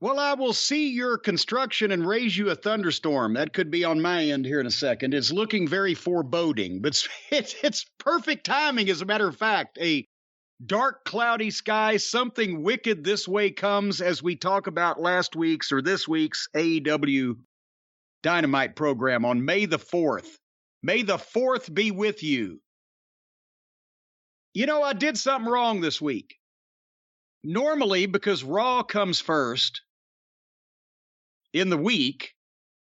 Well, I will see your construction and raise you a thunderstorm. That could be on my end here in a second. It's looking very foreboding, but it's perfect timing, as a matter of fact. A dark, cloudy sky, something wicked this way comes as we talk about last week's or this week's AEW Dynamite program on May the 4th. May the 4th be with you. You know, I did something wrong this week. Normally, because Raw comes first in the week,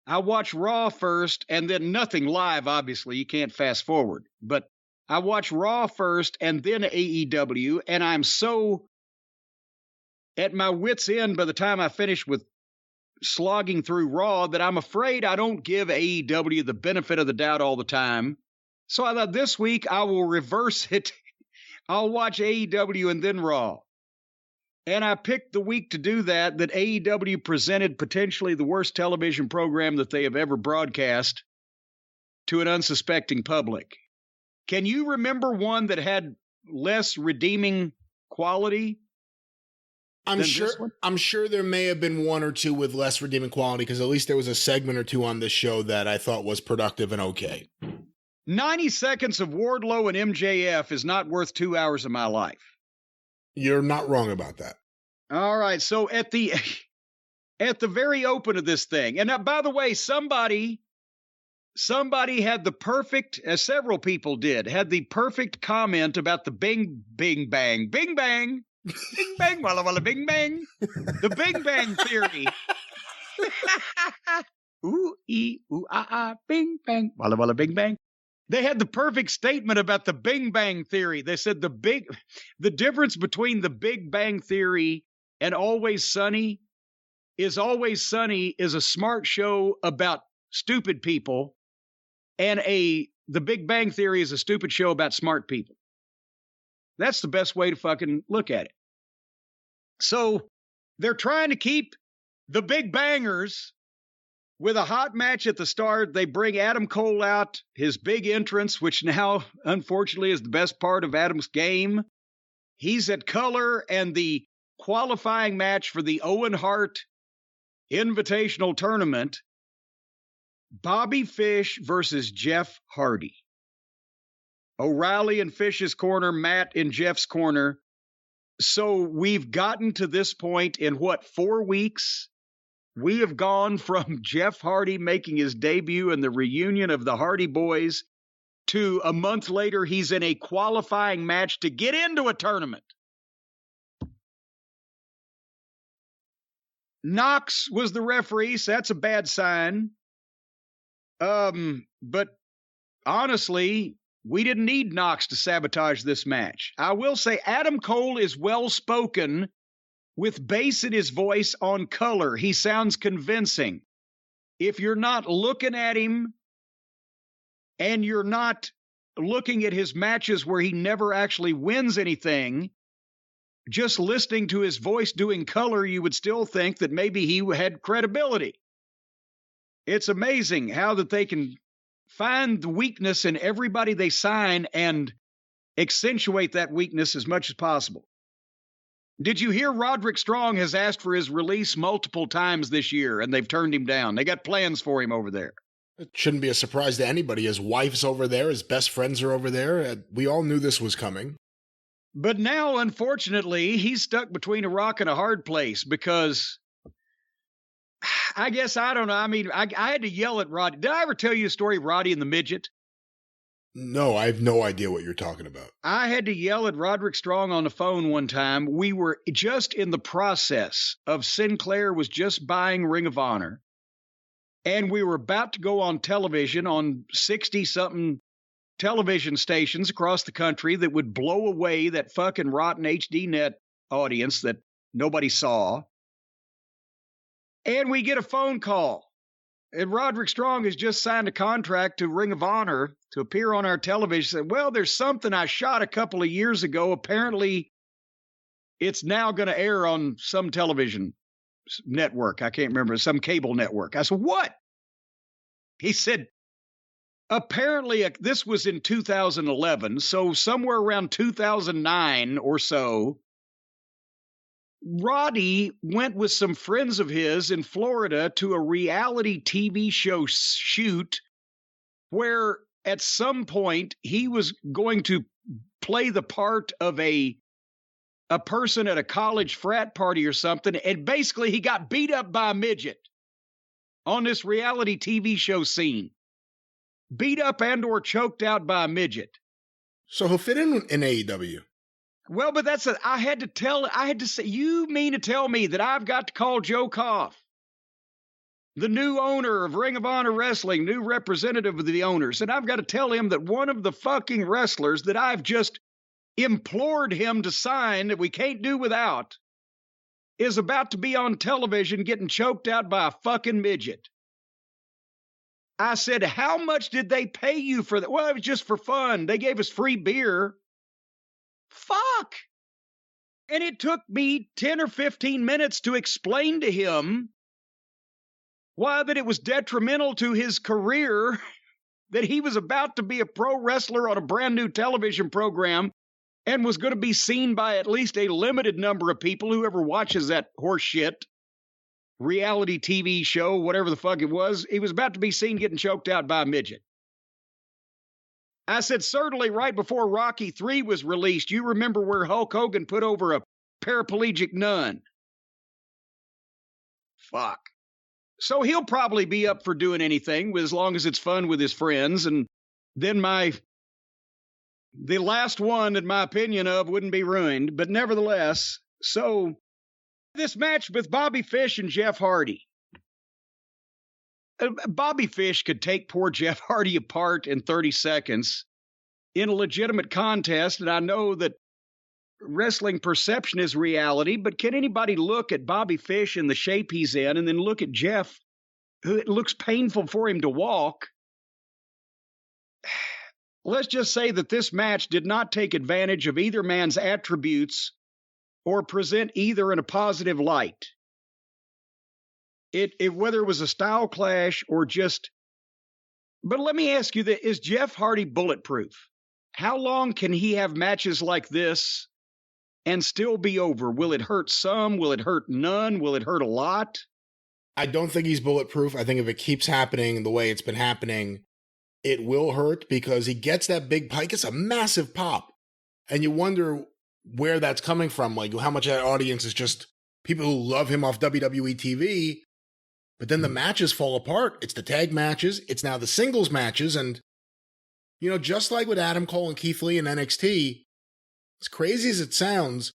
I watch Raw first and then nothing live, obviously. You can't fast forward. But I watch Raw first and then AEW, and I'm so at my wit's end by the time I finish with slogging through Raw that I'm afraid I don't give AEW the benefit of the doubt all the time. So I thought this week I will reverse it. I'll watch AEW and then Raw. And I picked the week to do that AEW presented potentially the worst television program that they have ever broadcast to an unsuspecting public. Can you remember one that had less redeeming quality? I'm sure there may have been one or two with less redeeming quality, because at least there was a segment or two on this show that I thought was productive and okay. 90 seconds of Wardlow and MJF is not worth 2 hours of my life. You're not wrong about that. All right. So at the very open of this thing, and by the way, somebody had the perfect, as several people did, had the perfect comment about the bing bang, walla walla bing bang, the Big Bang Theory. Ooh, ooh, bing bang, walla walla bing bang. They had the perfect statement about the Big Bang Theory. They said the difference between the Big Bang Theory and Always Sunny is a smart show about stupid people, and the Big Bang Theory is a stupid show about smart people. That's the best way to fucking look at it. So they're trying to keep the Big Bangers with a hot match at the start. They bring Adam Cole out, his big entrance, which now, unfortunately, is the best part of Adam's game. He's at color, and the qualifying match for the Owen Hart Invitational Tournament, Bobby Fish versus Jeff Hardy. O'Reilly in Fish's corner, Matt in Jeff's corner. So we've gotten to this point in 4 weeks? We have gone from Jeff Hardy making his debut in the reunion of the Hardy Boys to a month later, he's in a qualifying match to get into a tournament. Knox was the referee, so that's a bad sign. But honestly, we didn't need Knox to sabotage this match. I will say Adam Cole is well-spoken with bass in his voice on color. He sounds convincing. If you're not looking at him and you're not looking at his matches where he never actually wins anything, just listening to his voice doing color, you would still think that maybe he had credibility. It's amazing how that they can find the weakness in everybody they sign and accentuate that weakness as much as possible. Did you hear Roderick Strong has asked for his release multiple times this year, and they've turned him down? They got plans for him over there. It shouldn't be a surprise to anybody. His wife's over there. His best friends are over there. We all knew this was coming. But now, unfortunately, he's stuck between a rock and a hard place because I guess, I don't know. I mean, I had to yell at Roddy. Did I ever tell you a story of Roddy and the Midget? No, I have no idea what you're talking about. I had to yell at Roderick Strong on the phone one time. We were just in the process of Sinclair was just buying Ring of Honor. And we were about to go on television on 60-something television stations across the country that would blow away that fucking rotten HDNet audience that nobody saw. And we get a phone call. And Roderick Strong has just signed a contract to Ring of Honor to appear on our television. Said, well, there's something I shot a couple of years ago. Apparently, it's now going to air on some television network. I can't remember, some cable network. I said, what? He said, apparently, this was in 2011. So somewhere around 2009 or so, Roddy went with some friends of his in Florida to a reality TV show shoot where at some point he was going to play the part of a person at a college frat party or something, and basically he got beat up by a midget on this reality TV show scene. Beat up and or choked out by a midget. So he'll fit in AEW. Well, but I had to say, you mean to tell me that I've got to call Joe Koff, the new owner of Ring of Honor Wrestling, new representative of the owners, and I've got to tell him that one of the fucking wrestlers that I've just implored him to sign that we can't do without is about to be on television getting choked out by a fucking midget. I said, how much did they pay you for that? Well, it was just for fun. They gave us free beer. Fuck. And it took me 10 or 15 minutes to explain to him why that it was detrimental to his career that he was about to be a pro wrestler on a brand new television program and was going to be seen by at least a limited number of people, whoever watches that horse shit reality TV show, whatever the fuck it was. He was about to be seen getting choked out by a midget. I said, certainly right before Rocky III was released, you remember where Hulk Hogan put over a paraplegic nun. Fuck. So he'll probably be up for doing anything as long as it's fun with his friends. And then the last one, in my opinion, wouldn't be ruined. But nevertheless, so this match with Bobby Fish and Jeff Hardy. Bobby Fish could take poor Jeff Hardy apart in 30 seconds in a legitimate contest. And I know that wrestling perception is reality, but can anybody look at Bobby Fish in the shape he's in and then look at Jeff, who it looks painful for him to walk? Let's just say that this match did not take advantage of either man's attributes or present either in a positive light. It whether it was a style clash or just... But let me ask you that, is Jeff Hardy bulletproof? How long can he have matches like this and still be over? Will it hurt some? Will it hurt none? Will it hurt a lot? I don't think he's bulletproof. I think if it keeps happening the way it's been happening, it will hurt because he gets that big pike. It's a massive pop. And you wonder where that's coming from. Like how much of that audience is just people who love him off WWE TV. But then the matches fall apart. It's the tag matches. It's now the singles matches. And, you know, just like with Adam Cole and Keith Lee in NXT, as crazy as it sounds,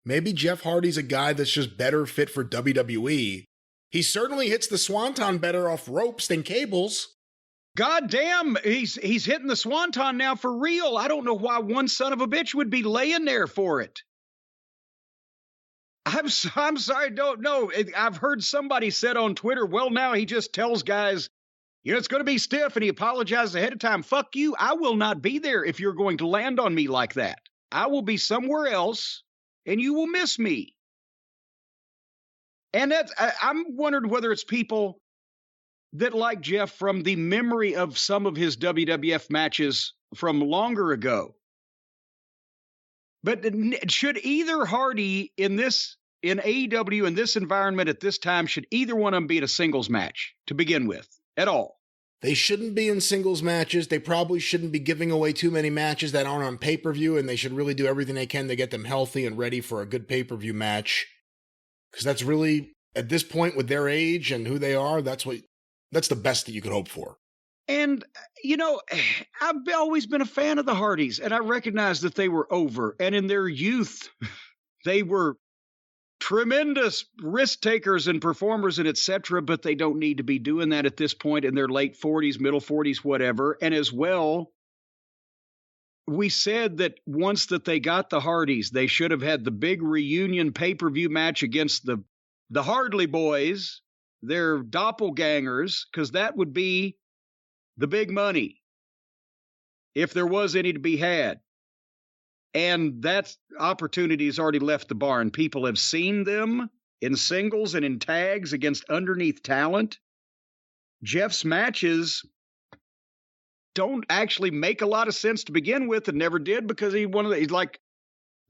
maybe Jeff Hardy's a guy that's just better fit for WWE. He certainly hits the swanton better off ropes than cables. God damn, he's hitting the swanton now for real. I don't know why one son of a bitch would be laying there for it. I'm sorry, don't know. I've heard somebody said on Twitter, well, now he just tells guys, you know, it's going to be stiff, and he apologizes ahead of time. Fuck you. I will not be there if you're going to land on me like that. I will be somewhere else, and you will miss me. And I'm wondering whether it's people that like Jeff from the memory of some of his WWF matches from longer ago. But should either Hardy in AEW in this environment at this time, should either one of them be in a singles match to begin with at all? They shouldn't be in singles matches. They probably shouldn't be giving away too many matches that aren't on pay-per-view, and they should really do everything they can to get them healthy and ready for a good pay-per-view match. Because that's really, at this point with their age and who they are, that's the best that you could hope for. And, you know, I've always been a fan of the Hardys, and I recognize that they were over. And in their youth, they were tremendous risk takers and performers and etc., but they don't need to be doing that at this point in their late 40s, middle 40s, whatever. And as well, we said that once that they got the Hardys, they should have had the big reunion pay-per-view match against the Hardley Boys, their doppelgangers, because that would be the big money, if there was any to be had. And that opportunity has already left the barn. People have seen them in singles and in tags against underneath talent. Jeff's matches don't actually make a lot of sense to begin with, and never did, because he's like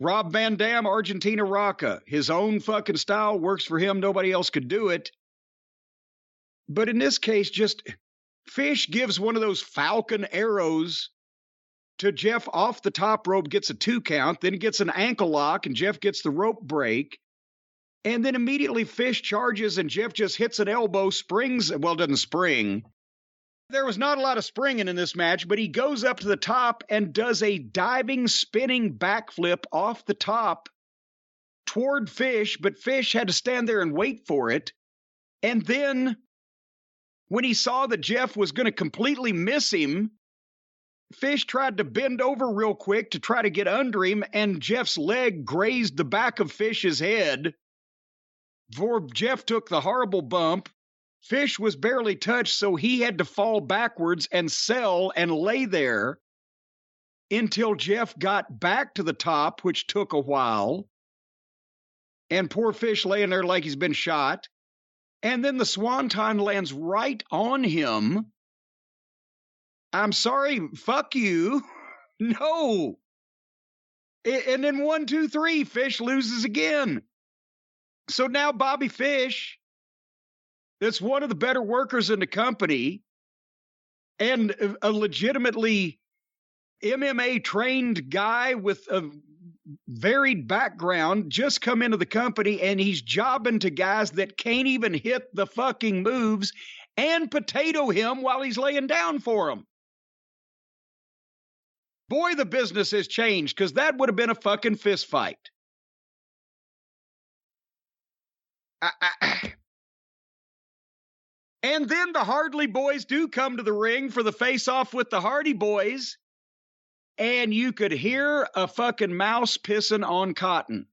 Rob Van Dam, Argentina Rocca. His own fucking style works for him. Nobody else could do it. But in this case, just Fish gives one of those falcon arrows to Jeff off the top rope, gets a 2 count, then gets an ankle lock, and Jeff gets the rope break. And then immediately Fish charges, and Jeff just hits an elbow, springs, well, doesn't spring. There was not a lot of springing in this match, but he goes up to the top and does a diving, spinning backflip off the top toward Fish, but Fish had to stand there and wait for it. And then when he saw that Jeff was going to completely miss him, Fish tried to bend over real quick to try to get under him, and Jeff's leg grazed the back of Fish's head. Before Jeff took the horrible bump, Fish was barely touched, so he had to fall backwards and sell and lay there until Jeff got back to the top, which took a while. And poor Fish laying there like he's been shot. And then the swanton lands right on him. I'm sorry, fuck you. No. And then 1, 2, 3, Fish loses again. So now Bobby Fish, that's one of the better workers in the company and a legitimately MMA trained guy with a varied background, just come into the company and he's jobbing to guys that can't even hit the fucking moves and potato him while he's laying down for them. Boy, the business has changed, because that would have been a fucking fist fight. And then the Hardley boys do come to the ring for the face-off with the Hardy boys, and you could hear a fucking mouse pissing on cotton.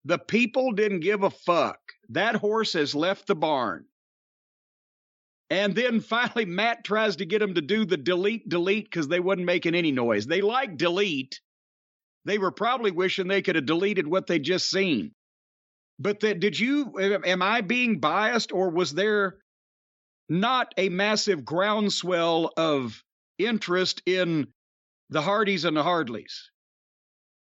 The people didn't give a fuck. That horse has left the barn. And then finally Matt tries to get them to do the delete because they wasn't making any noise. They like delete. They were probably wishing they could have deleted what they'd just seen. But am I being biased, or was there not a massive groundswell of interest in the Hardys and the Hardleys?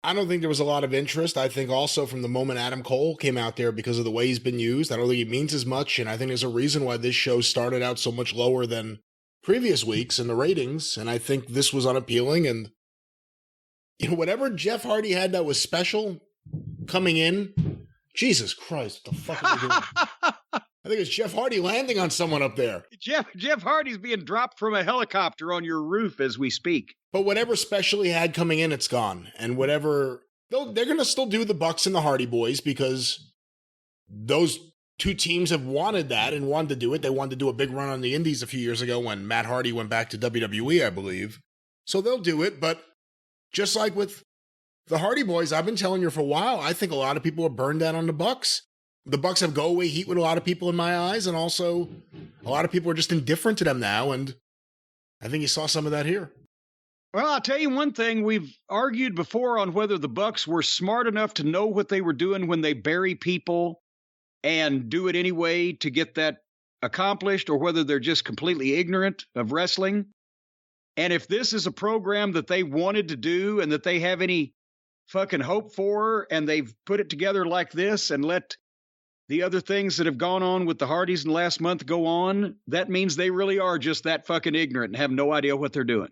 I don't think there was a lot of interest. I think also from the moment Adam Cole came out there, because of the way he's been used, I don't think it means as much. And I think there's a reason why this show started out so much lower than previous weeks in the ratings. And I think this was unappealing. And, whatever Jeff Hardy had that was special coming in, Jesus Christ, what the fuck are they doing? I think it's Jeff Hardy landing on someone up there. Jeff Hardy's being dropped from a helicopter on your roof as we speak. But whatever special he had coming in, it's gone. And whatever, they're going to still do the Bucks and the Hardy Boys, because those two teams have wanted that and wanted to do it. They wanted to do a big run on the Indies a few years ago when Matt Hardy went back to WWE, I believe. So they'll do it. But just like with the Hardy Boys, I've been telling you for a while, I think a lot of people are burned out on the Bucks. The Bucks have go-away heat with a lot of people in my eyes, and also a lot of people are just indifferent to them now, and I think you saw some of that here. Well, I'll tell you one thing. We've argued before on whether the Bucks were smart enough to know what they were doing when they bury people and do it anyway to get that accomplished, or whether they're just completely ignorant of wrestling. And if this is a program that they wanted to do and that they have any fucking hope for, and they've put it together like this and let the other things that have gone on with the Hardys in the last month go on, that means they really are just that fucking ignorant and have no idea what they're doing.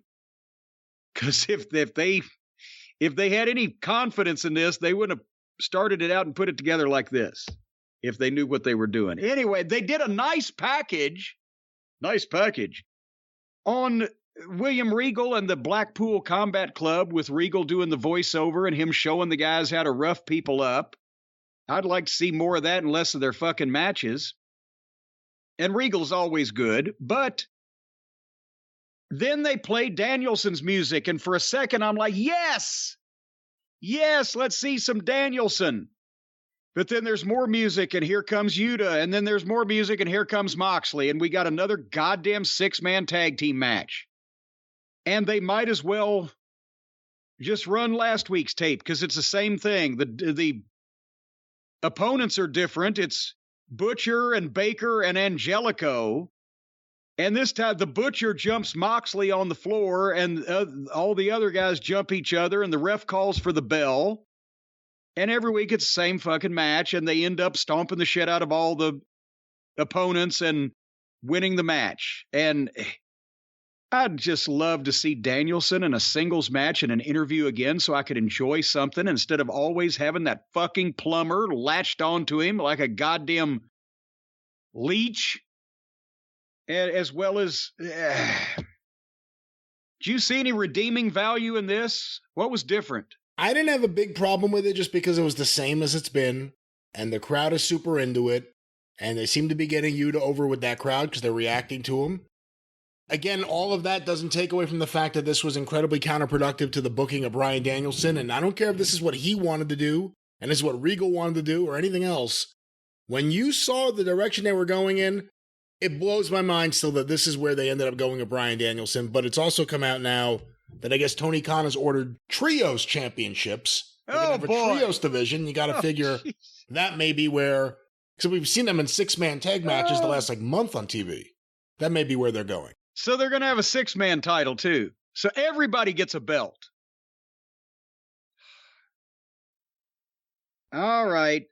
Because if they had any confidence in this, they wouldn't have started it out and put it together like this if they knew what they were doing. Anyway, they did a nice package on William Regal and the Blackpool Combat Club, with Regal doing the voiceover and him showing the guys how to rough people up. I'd like to see more of that and less of their fucking matches. And Regal's always good, but then they played Danielson's music, and for a second I'm like, yes, let's see some Danielson. But then there's more music, and here comes Yuta, and then there's more music, and here comes Moxley, and we got another goddamn 6-man tag team match. And they might as well just run last week's tape, because it's the same thing. The opponents are different. It's Butcher and Baker and Angelico. And this time, the Butcher jumps Moxley on the floor, and all the other guys jump each other, and the ref calls for the bell. And every week, it's the same fucking match, and they end up stomping the shit out of all the opponents and winning the match. And I'd just love to see Danielson in a singles match and an interview again so I could enjoy something instead of always having that fucking plumber latched onto him like a goddamn leech. As well as, did you see any redeeming value in this? What was different? I didn't have a big problem with it just because it was the same as it's been, and the crowd is super into it, and they seem to be getting Yuta over with that crowd because they're reacting to him. Again, all of that doesn't take away from the fact that this was incredibly counterproductive to the booking of Bryan Danielson, and I don't care if this is what he wanted to do, and this is what Regal wanted to do, or anything else. When you saw the direction they were going in, it blows my mind still that this is where they ended up going with Bryan Danielson, but it's also come out now that I guess Tony Khan has ordered Trios championships. Oh, boy. A Trios division. You got to figure that may be where, because we've seen them in 6-man tag matches the last month on TV. That may be where they're going. So they're going to have a 6-man title too. So everybody gets a belt. All right.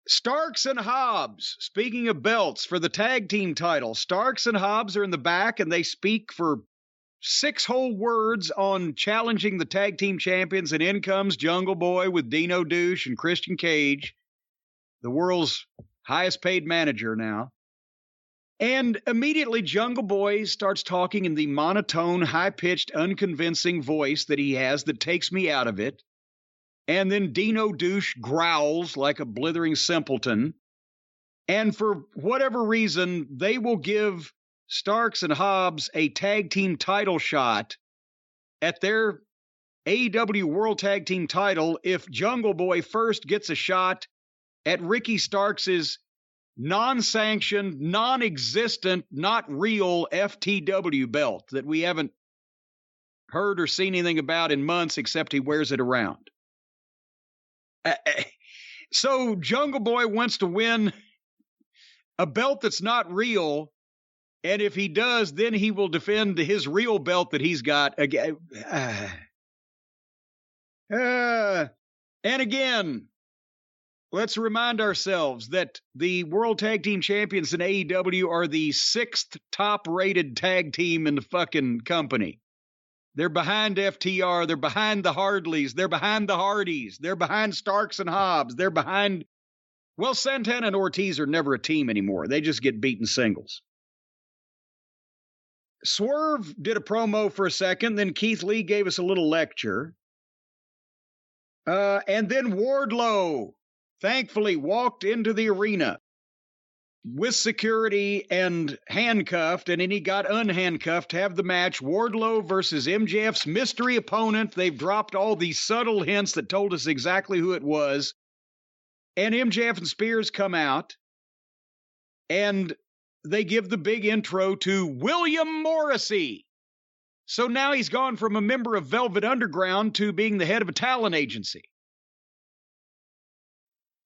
Starks and Hobbs, speaking of belts, for the tag team title, Starks and Hobbs are in the back and they speak for 6 whole words on challenging the tag team champions, and in comes Jungle Boy with Dino Douche and Christian Cage, the world's highest paid manager now. And immediately Jungle Boy starts talking in the monotone, high-pitched, unconvincing voice that he has that takes me out of it. And then Dino Douche growls like a blithering simpleton. And for whatever reason, they will give Starks and Hobbs a tag team title shot at their AEW World Tag Team title if Jungle Boy first gets a shot at Ricky Starks' non-sanctioned, non-existent, not real FTW belt that we haven't heard or seen anything about in months except he wears it around. So Jungle Boy wants to win a belt that's not real, and if he does, then he will defend his real belt that he's got again. And again, let's remind ourselves that the World Tag Team Champions in AEW are the 6th top-rated tag team in the fucking company. They're behind FTR. They're behind the Hardleys. They're behind the Hardys. They're behind Starks and Hobbs. They're behind... Well, Santana and Ortiz are never a team anymore. They just get beaten singles. Swerve did a promo for a second. Then Keith Lee gave us a little lecture. And then Wardlow thankfully walked into the arena with security and handcuffed, and then he got unhandcuffed to have the match. Wardlow versus MJF's mystery opponent. They've dropped all these subtle hints that told us exactly who it was. And MJF and Spears come out, and they give the big intro to William Morrissey. So now he's gone from a member of Velvet Underground to being the head of a talent agency.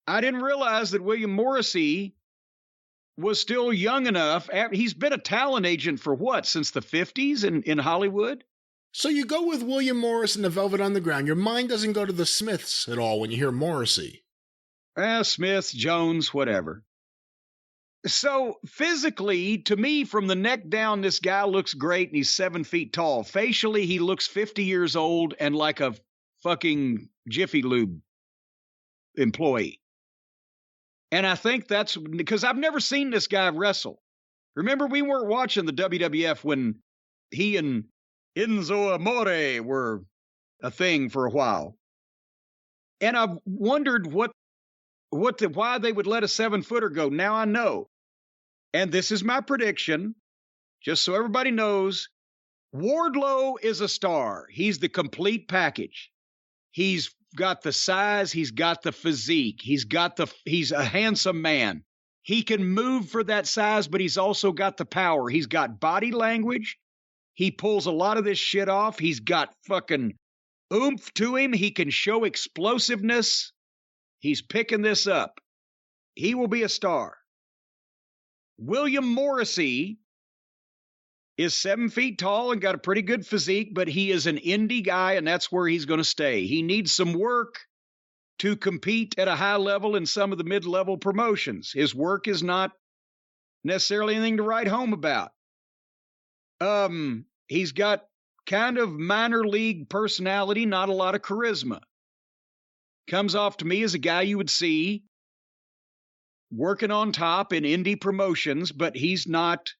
I didn't realize that William Morrissey was still young enough. He's been a talent agent for what, since the 50s in Hollywood? So you go with William Morris and the Velvet Underground. Your mind doesn't go to the Smiths at all when you hear Morrissey. Smiths, Jones, whatever. So physically, to me, from the neck down, this guy looks great and he's 7 feet tall. Facially, he looks 50 years old and like a fucking Jiffy Lube employee. And I think that's because I've never seen this guy wrestle. Remember, we weren't watching the WWF when he and Enzo Amore were a thing for a while. And I've wondered why they would let a 7-footer go. Now I know. And this is my prediction, just so everybody knows. Wardlow is a star. He's the complete package. He's got the size, he's got the physique, he's a handsome man. He can move for that size, but he's also got the power. He's got body language. He pulls a lot of this shit off. He's got fucking oomph to him. He can show explosiveness. He's picking this up. He will be a star. William Morrissey is 7 feet tall and got a pretty good physique, but he is an indie guy, and that's where he's going to stay. He needs some work to compete at a high level in some of the mid-level promotions. His work is not necessarily anything to write home about. He's got kind of minor league personality, not a lot of charisma. Comes off to me as a guy you would see working on top in indie promotions, but he's not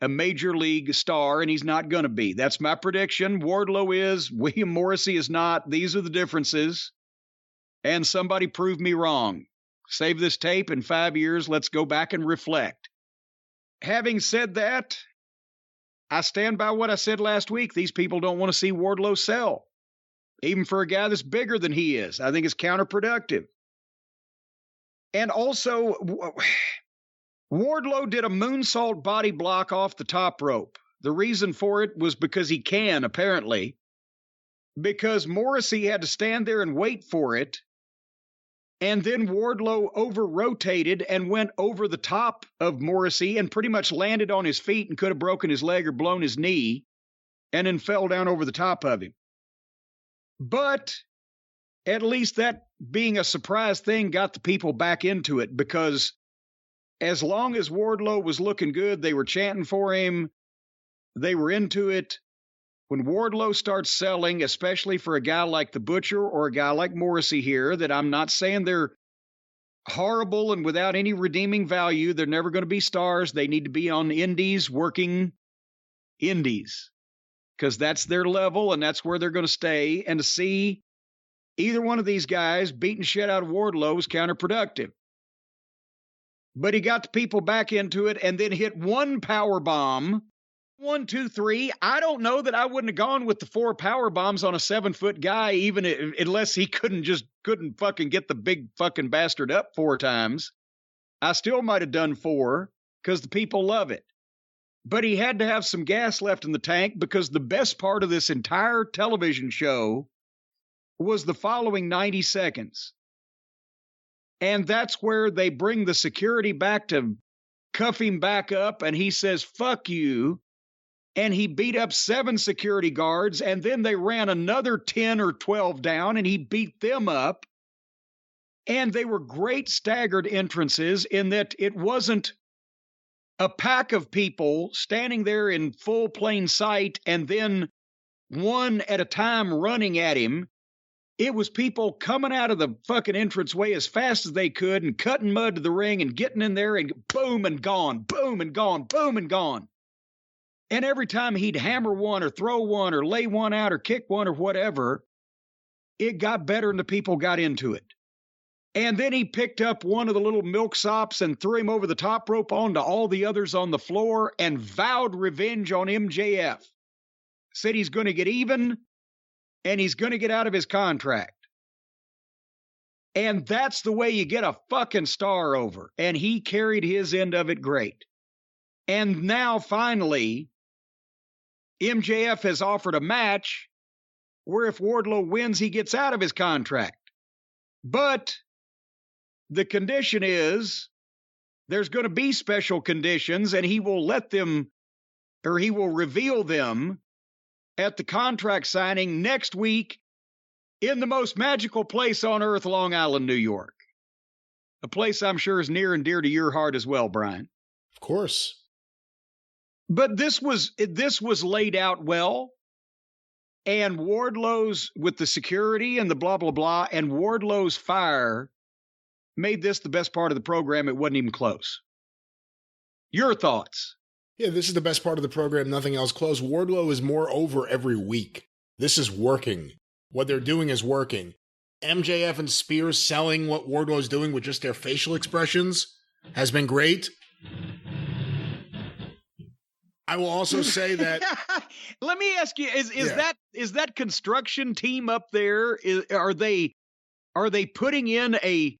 a major league star, and he's not going to be. That's my prediction. Wardlow is, William Morrissey is not. These are the differences. And somebody proved me wrong. Save this tape in 5 years. Let's go back and reflect. Having said that, I stand by what I said last week. These people don't want to see Wardlow sell, even for a guy that's bigger than he is. I think it's counterproductive. And also, Wardlow did a moonsault body block off the top rope. The reason for it was because he can, apparently, because Morrissey had to stand there and wait for it. And then Wardlow over-rotated and went over the top of Morrissey and pretty much landed on his feet and could have broken his leg or blown his knee, and then fell down over the top of him. But at least that being a surprise thing got the people back into it, because as long as Wardlow was looking good, they were chanting for him. They were into it. When Wardlow starts selling, especially for a guy like the Butcher or a guy like Morrissey here, that I'm not saying they're horrible and without any redeeming value. They're never going to be stars. They need to be on indies, working indies, because that's their level and that's where they're going to stay. And to see either one of these guys beating shit out of Wardlow is counterproductive. But he got the people back into it and then hit one power bomb. 1, 2, 3. I don't know that I wouldn't have gone with the 4 power bombs on a 7-foot guy, even unless he couldn't fucking get the big fucking bastard up 4 times. I still might have done 4 because the people love it. But he had to have some gas left in the tank, because the best part of this entire television show was the following 90 seconds. And that's where they bring the security back to cuff him back up, and he says, "Fuck you." And he beat up 7 security guards, and then they ran another 10 or 12 down, and he beat them up. And they were great staggered entrances in that it wasn't a pack of people standing there in full plain sight and then one at a time running at him. It was people coming out of the fucking entranceway as fast as they could and cutting mud to the ring and getting in there and boom and gone, boom and gone, boom and gone. And every time he'd hammer one or throw one or lay one out or kick one or whatever, it got better and the people got into it. And then he picked up one of the little milksops and threw him over the top rope onto all the others on the floor and vowed revenge on MJF. Said he's going to get even and he's going to get out of his contract. And that's the way you get a fucking star over. And he carried his end of it great. And now finally, MJF has offered a match where if Wardlow wins, he gets out of his contract. But the condition is there's going to be special conditions, and he will let them, or he will reveal them at the contract signing next week in the most magical place on earth, Long Island, New York. A place I'm sure is near and dear to your heart as well, Brian. Of course. But this was laid out well, and Wardlow's, with the security and the blah, blah, blah, and Wardlow's fire made this the best part of the program. It wasn't even close. Your thoughts? Yeah, this is the best part of the program. Nothing else close. Wardlow is more over every week. This is working. What they're doing is working. MJF and Spears selling what Wardlow's doing with just their facial expressions has been great. I will also say that. Let me ask you: is that construction team up there? Are they putting in a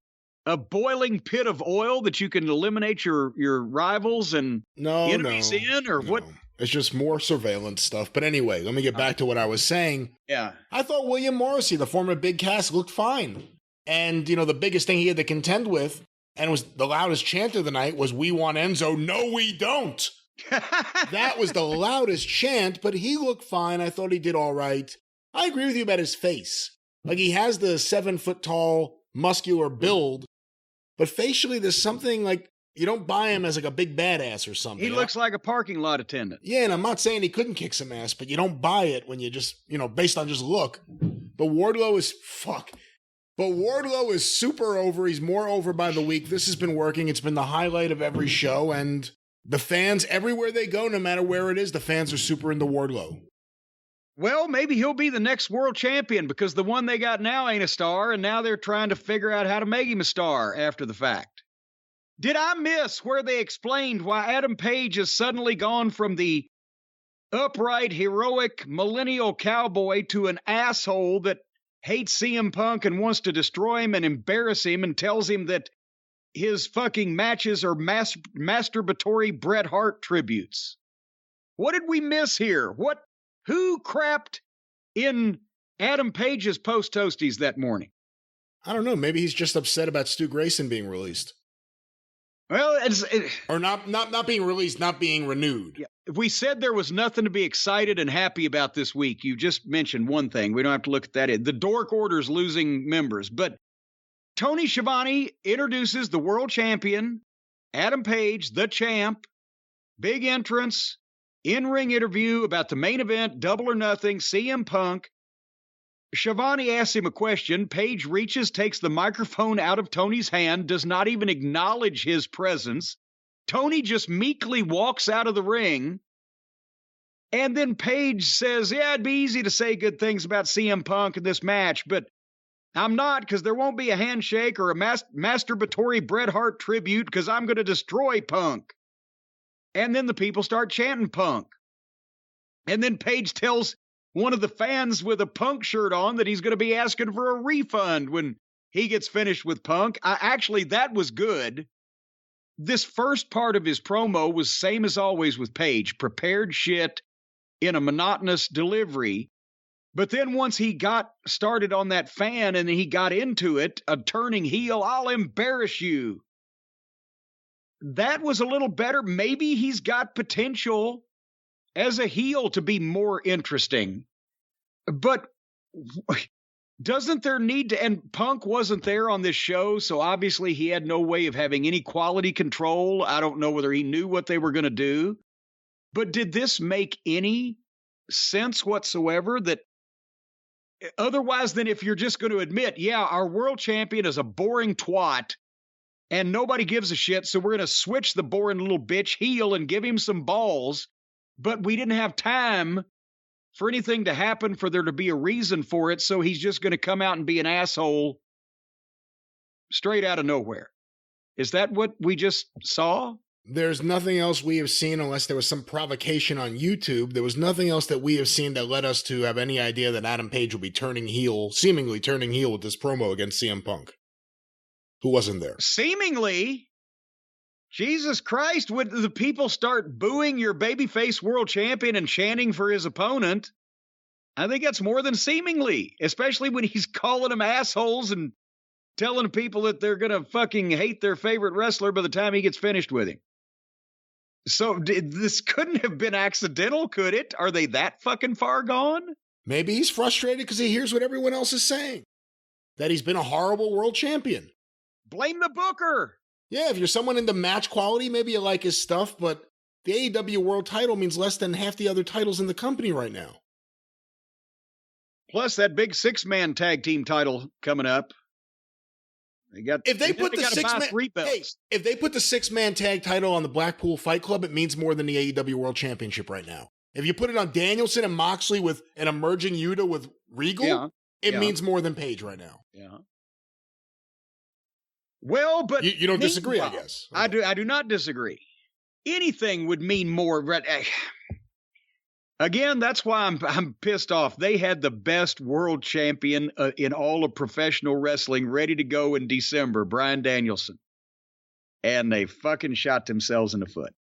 boiling pit of oil that you can eliminate your rivals and enemies in, or what? It's just more surveillance stuff. But anyway, let me get back to what I was saying. Yeah, I thought William Morrissey, the former Big Cass, looked fine, and the biggest thing he had to contend with And it was the loudest chant of the night was, "We want Enzo." No, we don't. That was the loudest chant, but he looked fine. I thought he did all right. I agree with you about his face. Like, he has the 7-foot-tall, muscular build, but facially there's something like, you don't buy him as like a big badass or something. He looks like a parking lot attendant. Yeah, and I'm not saying he couldn't kick some ass, but you don't buy it when you just, based on just look. But Wardlow is, But Wardlow is super over. He's more over by the week. This has been working. It's been the highlight of every show, and the fans, everywhere they go, no matter where it is, the fans are super into Wardlow. Well, maybe he'll be the next world champion, because the one they got now ain't a star, and now they're trying to figure out how to make him a star after the fact. Did I miss where they explained why Adam Page has suddenly gone from the upright, heroic, millennial cowboy to an asshole that hates CM Punk and wants to destroy him and embarrass him and tells him that his fucking matches are masturbatory Bret Hart tributes? What did we miss here? Who crapped in Adam Page's post-toasties that morning? I don't know. Maybe he's just upset about Stu Grayson being released. Well, or not being released, not being renewed. Yeah. If we said there was nothing to be excited and happy about this week, you just mentioned one thing. We don't have to look at that. The Dork Order's losing members. But Tony Schiavone introduces the world champion, Adam Page, the champ, big entrance, in-ring interview about the main event, Double or Nothing, CM Punk. Schiavone asks him a question. Page reaches, takes the microphone out of Tony's hand, does not even acknowledge his presence. Tony just meekly walks out of the ring. And then Page says, yeah, it'd be easy to say good things about CM Punk in this match, but I'm not, because there won't be a handshake or a masturbatory Bret Hart tribute, because I'm going to destroy Punk. And then the people start chanting Punk. And then Page tells one of the fans with a Punk shirt on that he's going to be asking for a refund when he gets finished with Punk. Actually, that was good. This first part of his promo was same as always with Page, prepared shit in a monotonous delivery. But then once he got started on that fan and he got into it, a turning heel, I'll embarrass you. That was a little better. Maybe he's got potential as a heel to be more interesting. But doesn't there need to, and Punk wasn't there on this show, so obviously he had no way of having any quality control. I don't know whether he knew what they were going to do. But did this make any sense whatsoever? That otherwise than if you're just going to admit, yeah, our world champion is a boring twat and nobody gives a shit, so we're going to switch the boring little bitch heel and give him some balls. But we didn't have time for anything to happen for there to be a reason for it, so he's just going to come out and be an asshole straight out of nowhere. Is that what we just saw? There's nothing else we have seen, unless there was some provocation on YouTube. There was nothing else that we have seen that led us to have any idea that Adam Page will be turning heel, seemingly turning heel with this promo against CM Punk, who wasn't there. Seemingly? Jesus Christ, would the people start booing your babyface world champion and chanting for his opponent? I think that's more than seemingly, especially when he's calling them assholes and telling people that they're going to fucking hate their favorite wrestler by the time he gets finished with him. So this couldn't have been accidental, could it? Are they that fucking far gone? Maybe he's frustrated because he hears what everyone else is saying, that he's been a horrible world champion. Blame the booker. Yeah, if you're someone into match quality, maybe you like his stuff, but the AEW world title means less than half the other titles in the company right now. Plus that big 6-man tag team title coming up. If they put the 6-man tag title on the Blackpool Fight Club, it means more than the AEW World Championship right now. If you put it on Danielson and Moxley with an emerging Yuta with Regal, it means more than Page right now. Yeah. Well, but you don't disagree, I guess. Okay. I do not disagree. Anything would mean more. Again, that's why I'm pissed off. They had the best world champion in all of professional wrestling ready to go in December, Bryan Danielson. And they fucking shot themselves in the foot.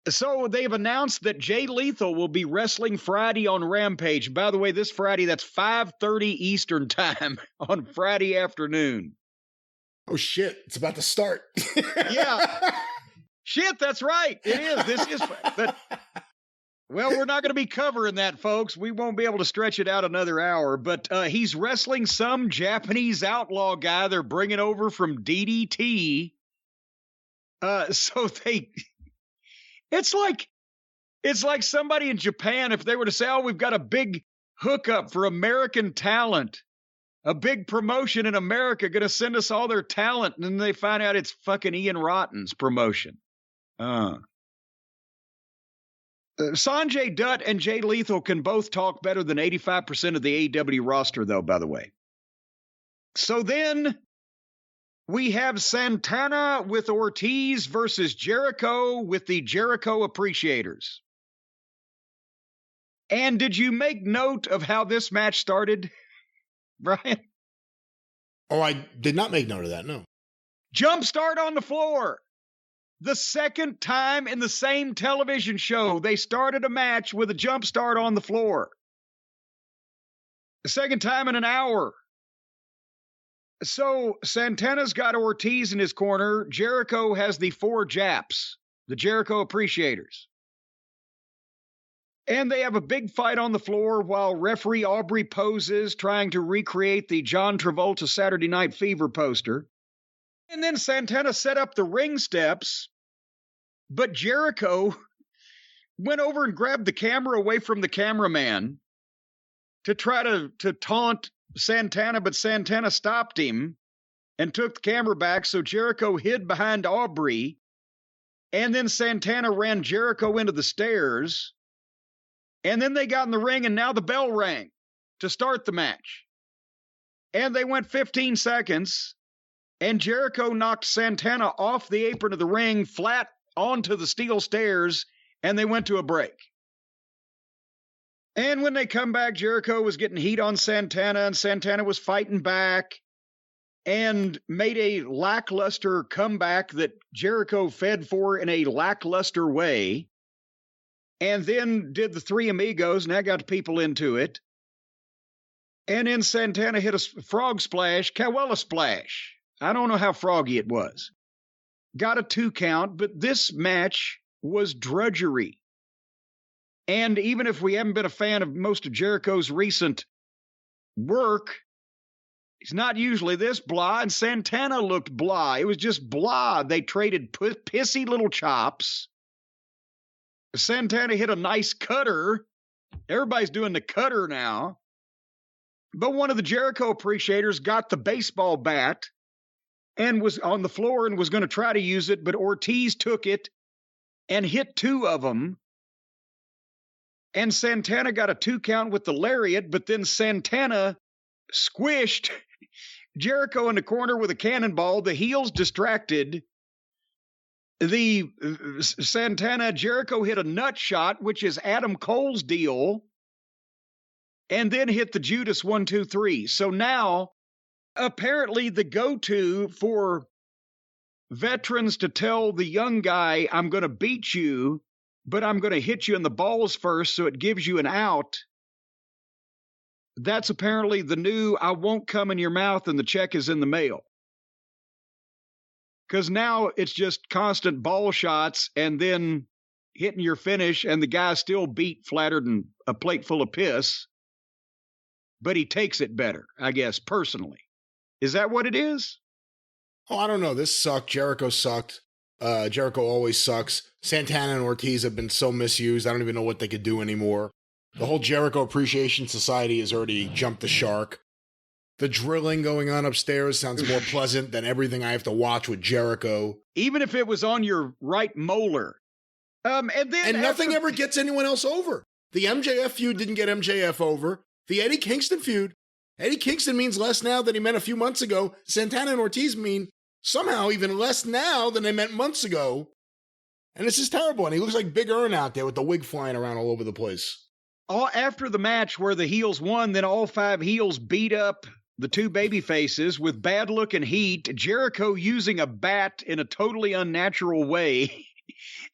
So they've announced that Jay Lethal will be wrestling Friday on Rampage. By the way, this Friday, that's 5:30 Eastern time on Friday afternoon. Oh, shit. It's about to start. Yeah. Shit, that's right. It is. This is. But, well, we're not going to be covering that, folks. We won't be able to stretch it out another hour. But he's wrestling some Japanese outlaw guy they're bringing over from DDT. So it's like somebody in Japan, if they were to say, oh, we've got a big hookup for American talent, a big promotion in America, going to send us all their talent. And then they find out it's fucking Ian Rotten's promotion. Sanjay Dutt and Jay Lethal can both talk better than 85% of the AEW roster, though, by the way. So then we have Santana with Ortiz versus Jericho with the Jericho Appreciators. And did you make note of how this match started, Brian? Oh, I did not make note of that, no. Jump start on the floor. The second time in the same television show, they started a match with a jump start on the floor. The second time in an hour. So Santana's got Ortiz in his corner. Jericho has the 4 Japs, the Jericho Appreciators. And they have a big fight on the floor while referee Aubrey poses, trying to recreate the John Travolta Saturday Night Fever poster. And then Santana set up the ring steps, but Jericho went over and grabbed the camera away from the cameraman to try to taunt Santana, but Santana stopped him and took the camera back, so Jericho hid behind Aubrey, and then Santana ran Jericho into the stairs, and then they got in the ring, and now the bell rang to start the match. And they went 15 seconds, and Jericho knocked Santana off the apron of the ring, flat onto the steel stairs, and they went to a break. And when they come back, Jericho was getting heat on Santana, and Santana was fighting back and made a lackluster comeback that Jericho fed for in a lackluster way, and then did the Three Amigos, and that got people into it. And then Santana hit a frog splash, Kawela splash. I don't know how froggy it was. Got a 2 count, but this match was drudgery. And even if we haven't been a fan of most of Jericho's recent work, he's not usually this blah, and Santana looked blah. It was just blah. They traded pissy little chops. Santana hit a nice cutter. Everybody's doing the cutter now. But one of the Jericho Appreciators got the baseball bat and was on the floor and was going to try to use it, but Ortiz took it and hit 2 of them. And Santana got a 2 count with the lariat, but then Santana squished Jericho in the corner with a cannonball. The heels distracted. The Santana, Jericho hit a nut shot, which is Adam Cole's deal, and then hit the Judas 1, 2, 3. So now, apparently the go-to for veterans to tell the young guy, I'm going to beat you, but I'm going to hit you in the balls first so it gives you an out. That's apparently the new, I won't come in your mouth and the check is in the mail. Because now it's just constant ball shots and then hitting your finish, and the guy's still beat, flattered, and a plate full of piss. But he takes it better, I guess, personally. Is that what it is? Oh, I don't know. This sucked. Jericho sucked. Jericho always sucks. Santana and Ortiz have been so misused. I don't even know what they could do anymore. The whole Jericho Appreciation Society has already jumped the shark. The drilling going on upstairs sounds more pleasant than everything I have to watch with Jericho. Even if it was on your right molar. And nothing ever gets anyone else over. The MJF feud didn't get MJF over. The Eddie Kingston feud. Eddie Kingston means less now than he meant a few months ago. Santana and Ortiz mean somehow even less now than they meant months ago. And this is terrible. And he looks like Big Earn out there with the wig flying around all over the place. After the match where the heels won, then all 5 heels beat up the 2 baby faces with bad look and heat, Jericho using a bat in a totally unnatural way.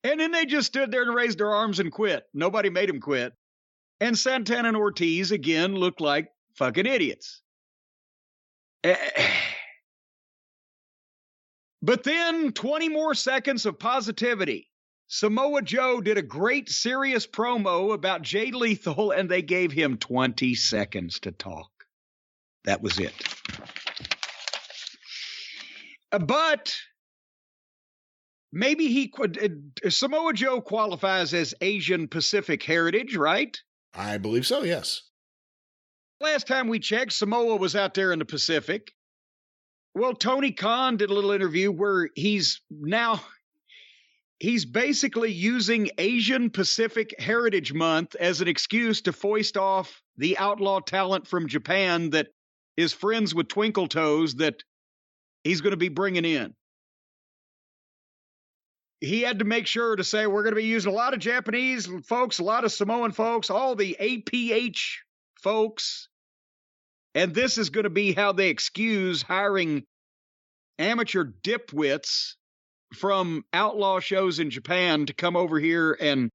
And then they just stood there and raised their arms and quit. Nobody made them quit. And Santana and Ortiz, again, looked like fucking idiots. But then 20 more seconds of positivity. Samoa Joe did a great serious promo about Jay Lethal, and they gave him 20 seconds to talk. That was it. But maybe he could. Samoa Joe qualifies as Asian Pacific heritage, right? I believe so, yes. Last time we checked, Samoa was out there in the Pacific. Well, Tony Khan did a little interview where he's basically using Asian Pacific Heritage Month as an excuse to foist off the outlaw talent from Japan that is friends with Twinkle Toes that he's going to be bringing in. He had to make sure to say, we're going to be using a lot of Japanese folks, a lot of Samoan folks, all the APH folks. And this is going to be how they excuse hiring amateur dipwits from outlaw shows in Japan to come over here. And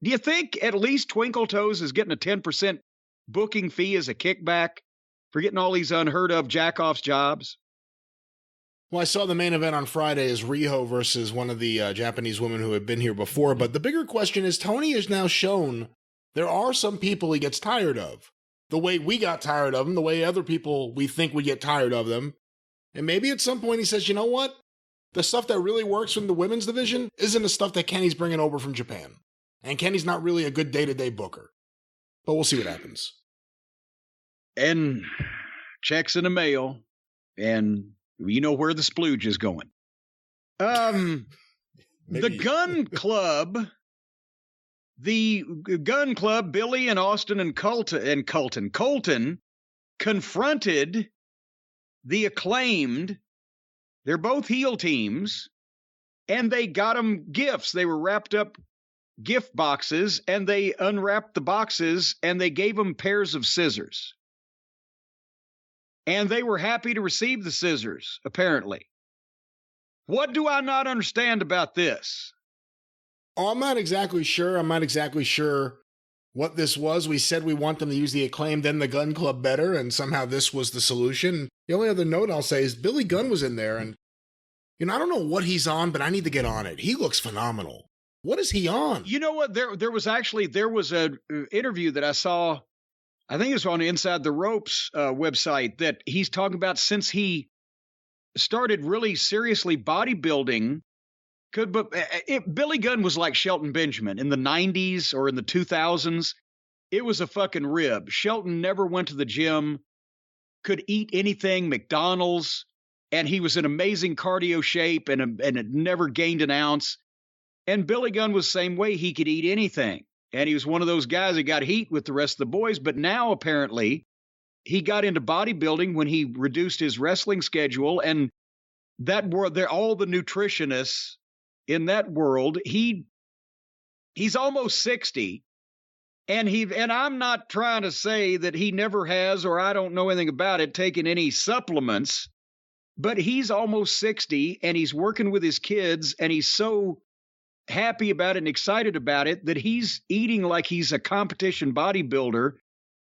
do you think at least Twinkle Toes is getting a 10% booking fee as a kickback for getting all these unheard of jack-offs jobs? Well, I saw the main event on Friday is Riho versus one of the Japanese women who had been here before. But the bigger question is, Tony has now shown there are some people he gets tired of. The way we got tired of them, the way other people we think would get tired of them. And maybe at some point he says, you know what? The stuff that really works from the women's division isn't the stuff that Kenny's bringing over from Japan. And Kenny's not really a good day-to-day booker. But we'll see what happens. And checks in the mail, and you know where the splooge is going. The Gun Club, Billy and Austin and Colton confronted the Acclaimed. They're both heel teams, and they got them gifts. They were wrapped up gift boxes, and they unwrapped the boxes, and they gave them pairs of scissors. And they were happy to receive the scissors, apparently. What do I not understand about this? Oh, I'm not exactly sure what this was. We said we want them to use the Acclaimed and the Gun Club better, and somehow this was the solution. The only other note I'll say is Billy Gunn was in there, and I don't know what he's on, but I need to get on it. He looks phenomenal. What is he on? You know what? There was an interview that I saw, I think it was on Inside the Ropes website, that he's talking about since he started really seriously bodybuilding. Billy Gunn was like Shelton Benjamin in the 90s or in the 2000s. It was a fucking rib. Shelton never went to the gym, could eat anything, McDonald's, and he was in amazing cardio shape and had never gained an ounce. And Billy Gunn was the same way. He could eat anything. And he was one of those guys that got heat with the rest of the boys. But now, apparently, he got into bodybuilding when he reduced his wrestling schedule. And that world, they're all the nutritionists in that world. He's almost 60. And I'm not trying to say that he never has, or I don't know anything about it, taken any supplements. But he's almost 60, and he's working with his kids, and he's so happy about it and excited about it that he's eating like he's a competition bodybuilder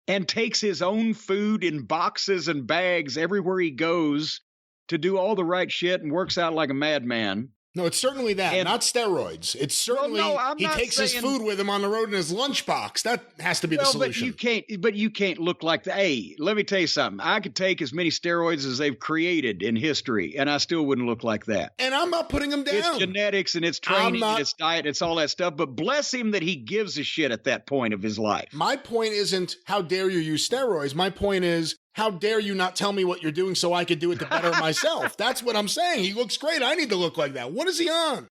and takes his own food in boxes and bags everywhere he goes to do all the right shit and works out like a madman. No, it's certainly that, not steroids. It's certainly he takes his food with him on the road in his lunchbox. That has to be the solution. But you can't look like that. Hey, let me tell you something. I could take as many steroids as they've created in history, and I still wouldn't look like that. And I'm not putting them down. It's genetics and it's training and it's diet, it's all that stuff. But bless him that he gives a shit at that point of his life. My point isn't how dare you use steroids. My point is, how dare you not tell me what you're doing so I could do it to better myself? That's what I'm saying. He looks great. I need to look like that. What is he on?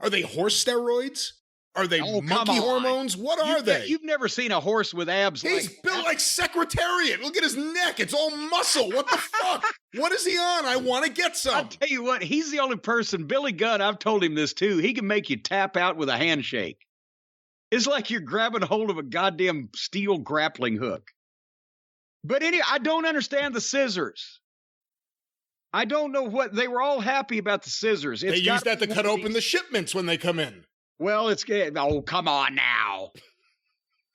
Are they horse steroids? Are they monkey hormones? What are they? You've never seen a horse with abs. He's built like Secretariat. Look at his neck. It's all muscle. What the fuck? What is he on? I want to get some. I'll tell you what. He's the only person, Billy Gunn, I've told him this too. He can make you tap out with a handshake. It's like you're grabbing hold of a goddamn steel grappling hook. But anyway, I don't understand the scissors. I don't know what they were all happy about the scissors. They use that to cut open the shipments when they come in. Well, come on now.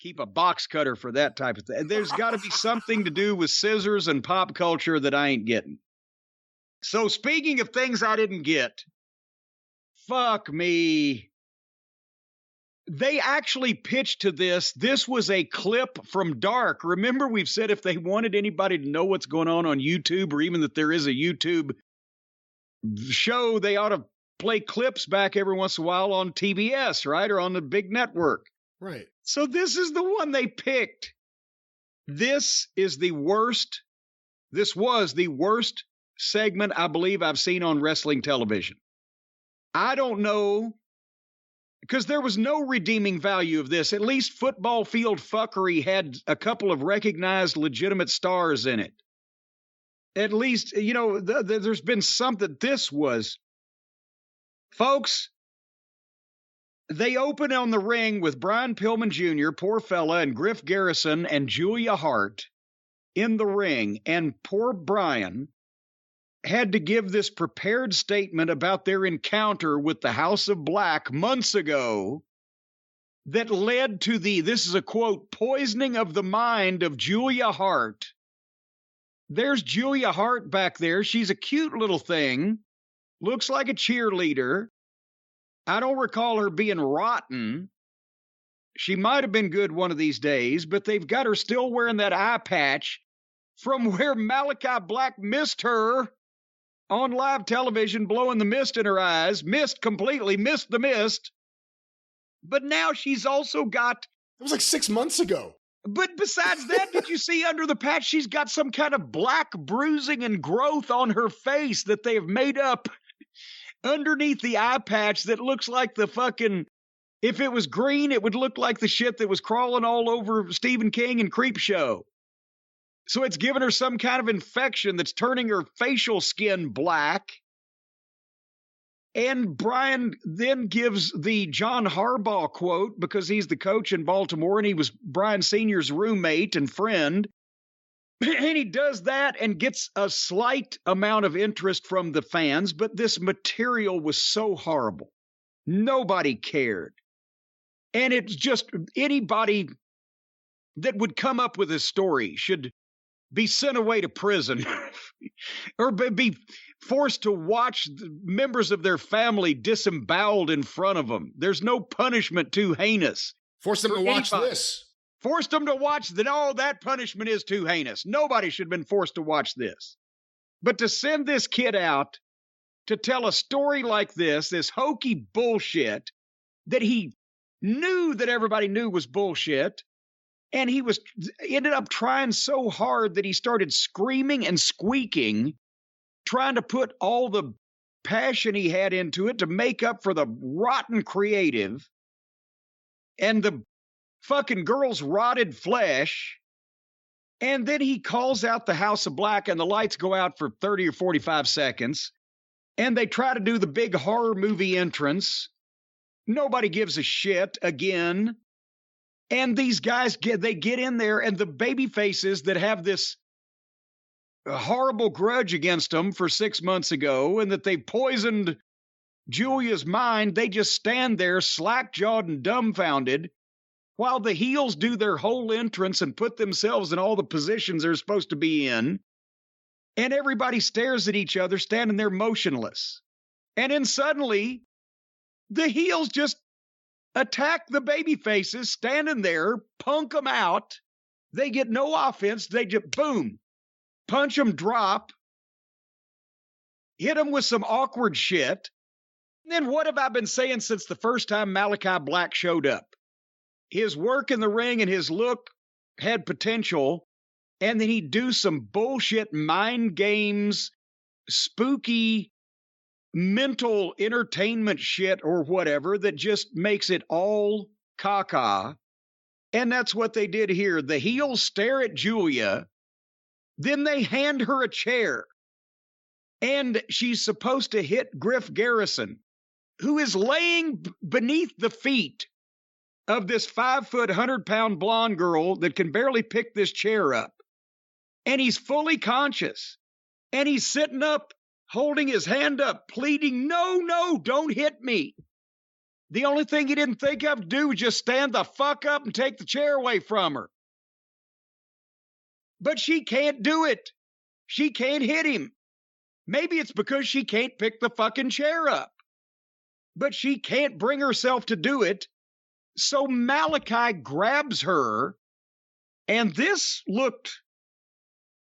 Keep a box cutter for that type of thing. There's got to be something to do with scissors and pop culture that I ain't getting. So speaking of things I didn't get, fuck me. They actually pitched to this. This was a clip from Dark. Remember, we've said if they wanted anybody to know what's going on YouTube, or even that there is a YouTube show, they ought to play clips back every once in a while on TBS, right? Or on the big network. Right. So this is the one they picked. This was the worst segment I believe I've seen on wrestling television. I don't know, because there was no redeeming value of this. At least football field fuckery had a couple of recognized legitimate stars in it. At least, there's been something. This was, folks, they open on the ring with Brian Pillman Jr., poor fella, and Griff Garrison and Julia Hart in the ring. And poor Brian had to give this prepared statement about their encounter with the House of Black months ago that led to this is a quote, poisoning of the mind of Julia Hart. There's Julia Hart back there. She's a cute little thing. Looks like a cheerleader. I don't recall her being rotten. She might have been good one of these days, but they've got her still wearing that eye patch from where Malachi Black missed her on live television, blowing the mist in her eyes. Missed completely, missed the mist. But now she's also got... It was like 6 months ago. But besides that, did you see under the patch, she's got some kind of black bruising and growth on her face that they have made up underneath the eye patch that looks like the fucking... If it was green, it would look like the shit that was crawling all over Stephen King and Creepshow. So it's given her some kind of infection that's turning her facial skin black. And Brian then gives the John Harbaugh quote, because he's the coach in Baltimore and he was Brian Sr.'s roommate and friend. And he does that and gets a slight amount of interest from the fans, but this material was so horrible. Nobody cared. And it's just anybody that would come up with this story should be sent away to prison or be forced to watch members of their family disemboweled in front of them. There's no punishment too heinous. Force them to watch this. Forced them to watch that punishment is too heinous. Nobody should have been forced to watch this. But to send this kid out to tell a story like this hokey bullshit that he knew that everybody knew was bullshit, and he ended up trying so hard that he started screaming and squeaking, trying to put all the passion he had into it to make up for the rotten creative and the fucking girl's rotted flesh. And then he calls out the House of Black and the lights go out for 30 or 45 seconds. And they try to do the big horror movie entrance. Nobody gives a shit again. And these guys get in there, and the baby faces that have this horrible grudge against them for 6 months ago and that they poisoned Julia's mind, they just stand there slack-jawed and dumbfounded while the heels do their whole entrance and put themselves in all the positions they're supposed to be in. And everybody stares at each other, standing there motionless. And then suddenly, the heels just attack the baby faces, standing there, punk them out. They get no offense. They just, boom, punch them, drop, hit them with some awkward shit. And then what have I been saying since the first time Malachi Black showed up? His work in the ring and his look had potential. And then he'd do some bullshit mind games, spooky mental entertainment shit or whatever that just makes it all caca. And that's what they did here. The heels stare at Julia. Then they hand her a chair. And she's supposed to hit Griff Garrison, who is laying beneath the feet of this 5-foot, 100-pound blonde girl that can barely pick this chair up. And he's fully conscious. And he's sitting up, holding his hand up, pleading, no, don't hit me. The only thing he didn't think of to do was just stand the fuck up and take the chair away from her. But she can't do it. She can't hit him. Maybe it's because she can't pick the fucking chair up. But she can't bring herself to do it. So Malachi grabs her, and this looked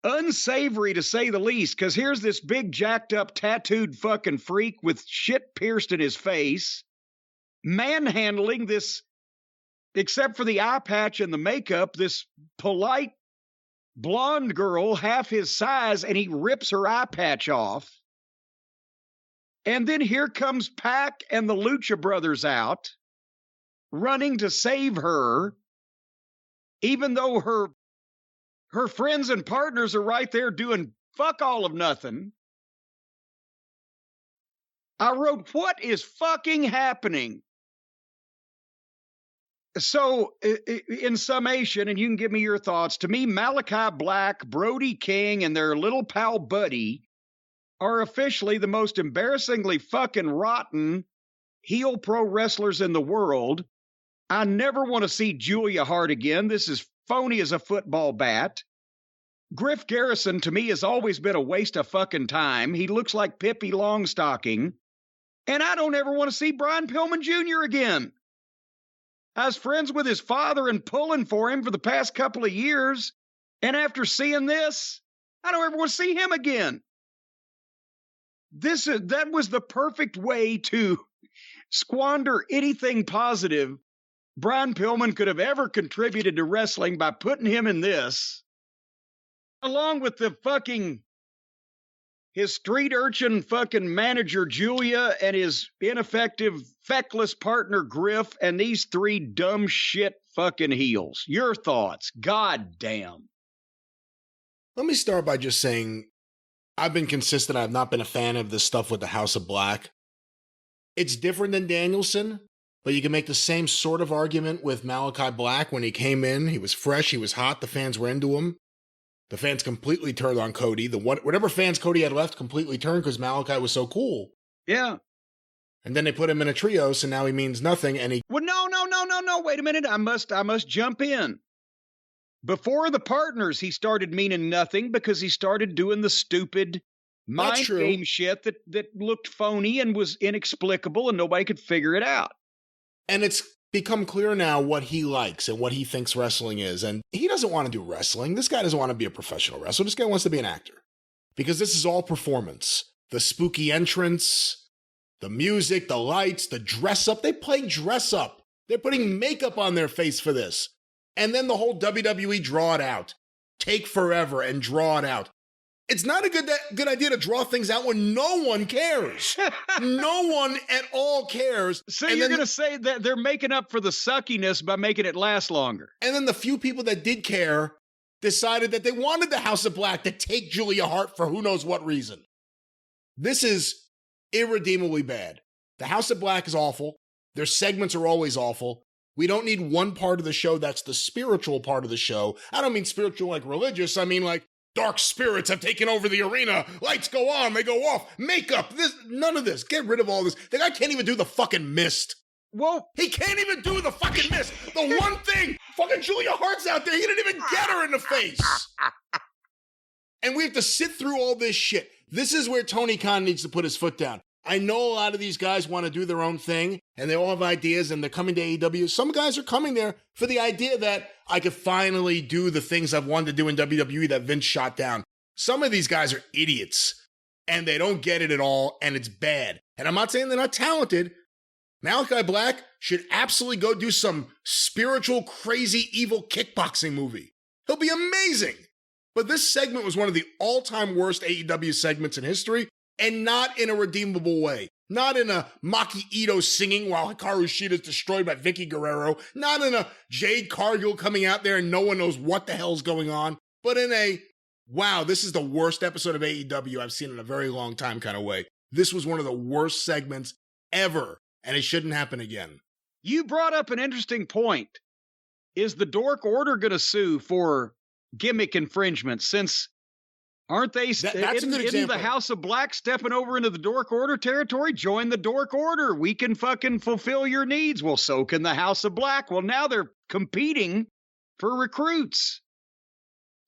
unsavory to say the least, because here's this big jacked up tattooed fucking freak with shit pierced in his face, manhandling this, except for the eye patch and the makeup, this polite blonde girl half his size, and he rips her eye patch off. And then here comes Pac and the Lucha Brothers out, running to save her, even though her friends and partners are right there doing fuck all of nothing. I wrote, what is fucking happening? So, in summation, and you can give me your thoughts, to me, Malachi Black, Brody King, and their little pal Buddy are officially the most embarrassingly fucking rotten heel pro wrestlers in the world. I never want to see Julia Hart again. This is phony as a football bat. Griff Garrison, to me, has always been a waste of fucking time. He looks like Pippi Longstocking. And I don't ever want to see Brian Pillman Jr. again. I was friends with his father and pulling for him for the past couple of years. And after seeing this, I don't ever want to see him again. That was the perfect way to squander anything positive Brian Pillman could have ever contributed to wrestling by putting him in this, along with his street urchin fucking manager Julia and his ineffective, feckless partner Griff and these three dumb shit fucking heels. Your thoughts? God damn. Let me start by just saying, I've been consistent. I've not been a fan of this stuff with the House of Black. It's different than Danielson, but you can make the same sort of argument with Malachi Black. When he came in, he was fresh, he was hot, the fans were into him. The fans completely turned on Cody. Whatever fans Cody had left completely turned because Malachi was so cool. Yeah. And then they put him in a trios, and now he means nothing. And he Well, no. Wait a minute. I must jump in. Before the partners, he started meaning nothing because he started doing the stupid mind game shit that looked phony and was inexplicable and nobody could figure it out. And it's become clear now what he likes and what he thinks wrestling is. And he doesn't want to do wrestling. This guy doesn't want to be a professional wrestler. This guy wants to be an actor. Because this is all performance. The spooky entrance, the music, the lights, the dress up. They play dress up. They're putting makeup on their face for this. And then the whole WWE draw it out. Take forever and draw it out. It's not a good idea to draw things out when no one cares. No one at all cares. So you're going to say that they're making up for the suckiness by making it last longer. And then the few people that did care decided that they wanted the House of Black to take Julia Hart for who knows what reason. This is irredeemably bad. The House of Black is awful. Their segments are always awful. We don't need one part of the show that's the spiritual part of the show. I don't mean spiritual like religious. I mean like dark spirits have taken over the arena. Lights go on, they go off. Makeup, none of this. Get rid of all this. The guy can't even do the fucking mist. Whoa. He can't even do the fucking mist. The one thing, fucking Julia Hart's out there. He didn't even get her in the face. And we have to sit through all this shit. This is where Tony Khan needs to put his foot down. I know a lot of these guys want to do their own thing, and they all have ideas, and they're coming to AEW. Some guys are coming there for the idea that I could finally do the things I've wanted to do in WWE that Vince shot down. Some of these guys are idiots, and they don't get it at all, and it's bad. And I'm not saying they're not talented. Malachi Black should absolutely go do some spiritual, crazy, evil kickboxing movie. He'll be amazing. But this segment was one of the all-time worst AEW segments in history, and not in a redeemable way. Not in a Maki Ito singing while Hikaru Shida is destroyed by Vicky Guerrero. Not in a Jade Cargill coming out there and no one knows what the hell's going on. But in a, wow, this is the worst episode of AEW I've seen in a very long time kind of way. This was one of the worst segments ever, and it shouldn't happen again. You brought up an interesting point. Is the Dork Order going to sue for gimmick infringement since... Aren't they? That's a good example. Isn't the House of Black stepping over into the Dork Order territory? Join the Dork Order. We can fucking fulfill your needs. Well, so can the House of Black. Well, now they're competing for recruits.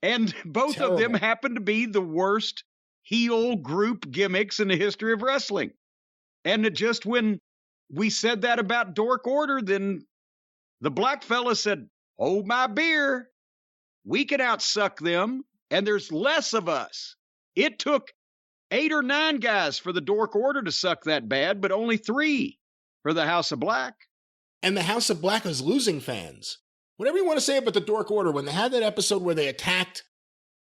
And both of them happen to be the worst heel group gimmicks in the history of wrestling. And just when we said that about Dork Order, then the black fella said, hold my beer. We can outsuck them, and there's less of us. It took 8 or 9 guys for the Dork Order to suck that bad, but only 3 for the House of Black. And the House of Black is losing fans. Whatever you want to say about the Dork Order, when they had that episode where they attacked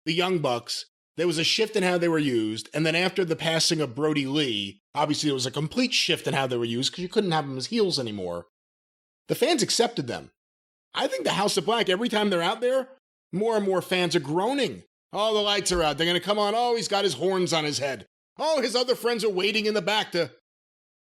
the Young Bucks, there was a shift in how they were used. And then after the passing of Brody Lee, obviously there was a complete shift in how they were used because you couldn't have them as heels anymore. The fans accepted them. I think the House of Black, every time they're out there, more and more fans are groaning. Oh, the lights are out. They're going to come on. Oh, he's got his horns on his head. Oh, his other friends are waiting in the back to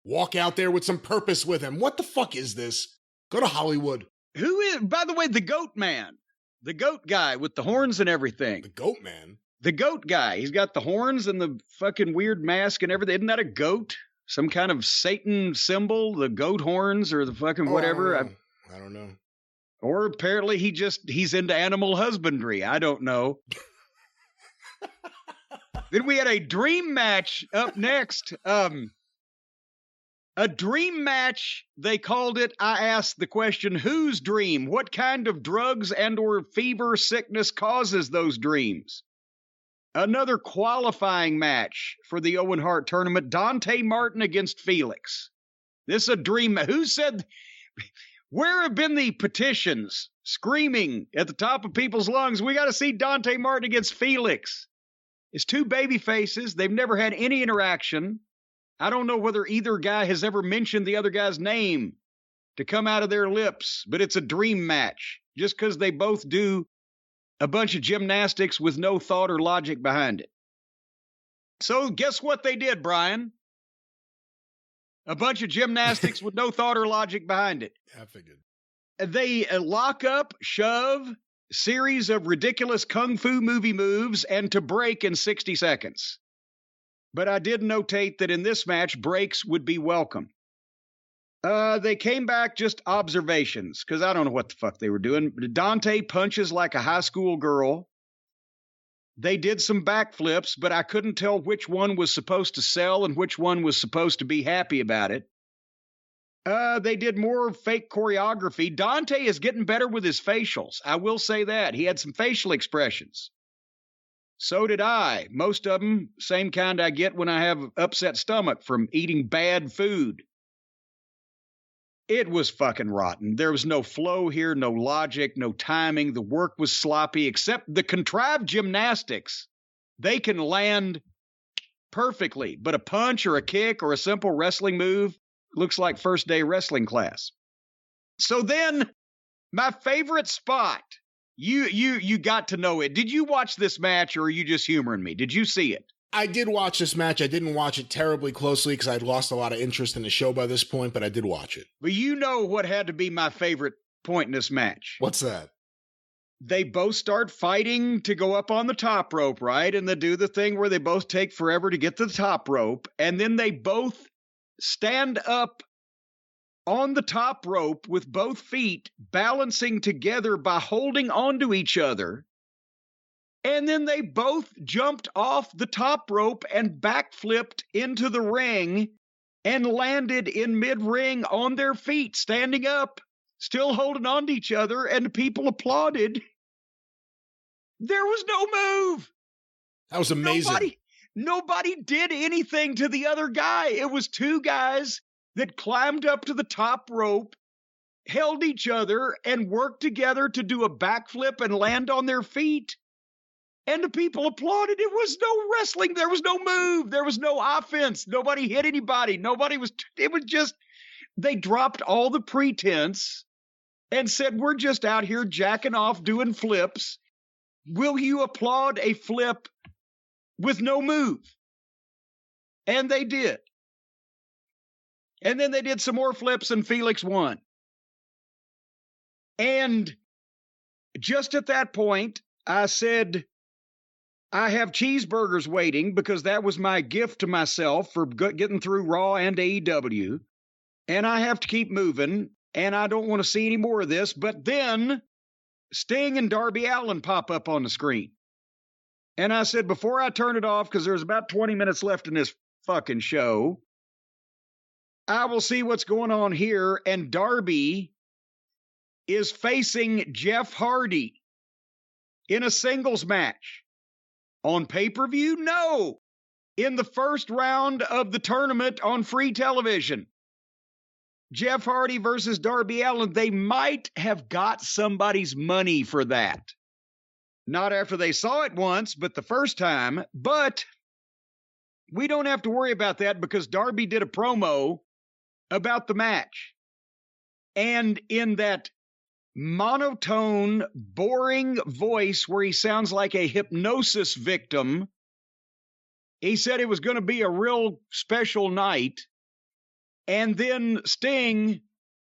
walk out there with some purpose with him. What the fuck is this? Go to Hollywood. Who is, by the way, the Goat Man? The Goat guy with the horns and everything. The Goat Man? The Goat guy. He's got the horns and the fucking weird mask and everything. Isn't that a goat? Some kind of Satan symbol? The goat horns or the fucking whatever? I don't know. Or apparently he's into animal husbandry. I don't know. Then we had a dream match up next. A dream match, they called it. I asked the question, whose dream? What kind of drugs and or fever sickness causes those dreams? Another qualifying match for the Owen Hart tournament. Dante Martin against Felix. This is a dream. Who said... Where have been the petitions screaming at the top of people's lungs? We got to see Dante Martin against Felix. It's 2 baby faces. They've never had any interaction. I don't know whether either guy has ever mentioned the other guy's name to come out of their lips, but it's a dream match just because they both do a bunch of gymnastics with no thought or logic behind it. So guess what they did, Brian? A bunch of gymnastics with no thought or logic behind it. I figured. They lock up, shove, series of ridiculous kung fu movie moves, and to break in 60 seconds. But I did notate that in this match, breaks would be welcome. They came back just observations, because I don't know what the fuck they were doing. Dante punches like a high school girl. They did some backflips, but I couldn't tell which one was supposed to sell and which one was supposed to be happy about it. They did more fake choreography. Dante is getting better with his facials. I will say that. He had some facial expressions. So did I. Most of them, same kind I get when I have upset stomach from eating bad food. It was fucking rotten. There was no flow here, no logic, no timing. The work was sloppy, except the contrived gymnastics. They can land perfectly, but a punch or a kick or a simple wrestling move looks like first day wrestling class. So then, my favorite spot, you got to know it. Did you watch this match or are you just humoring me? Did you see it? I did watch this match. I didn't watch it terribly closely because I'd lost a lot of interest in the show by this point, but I did watch it. But you know what had to be my favorite point in this match? What's that? They both start fighting to go up on the top rope, right? And they do the thing where they both take forever to get to the top rope. And then they both stand up on the top rope with both feet balancing together by holding onto each other. And then they both jumped off the top rope and backflipped into the ring and landed in mid-ring on their feet, standing up, still holding on to each other, and people applauded. There was no move. That was amazing. Nobody did anything to the other guy. It was 2 guys that climbed up to the top rope, held each other, and worked together to do a backflip and land on their feet. And the people applauded. It was no wrestling. There was no move. There was no offense. Nobody hit anybody. It was just, they dropped all the pretense and said, we're just out here jacking off doing flips. Will you applaud a flip with no move? And they did. And then they did some more flips and Felix won. And just at that point, I said, I have cheeseburgers waiting because that was my gift to myself for getting through Raw and AEW. And I have to keep moving, and I don't want to see any more of this. But then Sting and Darby Allin pop up on the screen. And I said, before I turn it off, because there's about 20 minutes left in this fucking show, I will see what's going on here. And Darby is facing Jeff Hardy in a singles match. On pay-per-view? No. In the first round of the tournament on free television. Jeff Hardy versus Darby Allin. They might have got somebody's money for that. Not after they saw it once, but the first time. But we don't have to worry about that because Darby did a promo about the match. And in that monotone, boring voice where he sounds like a hypnosis victim, he said it was going to be a real special night. And then Sting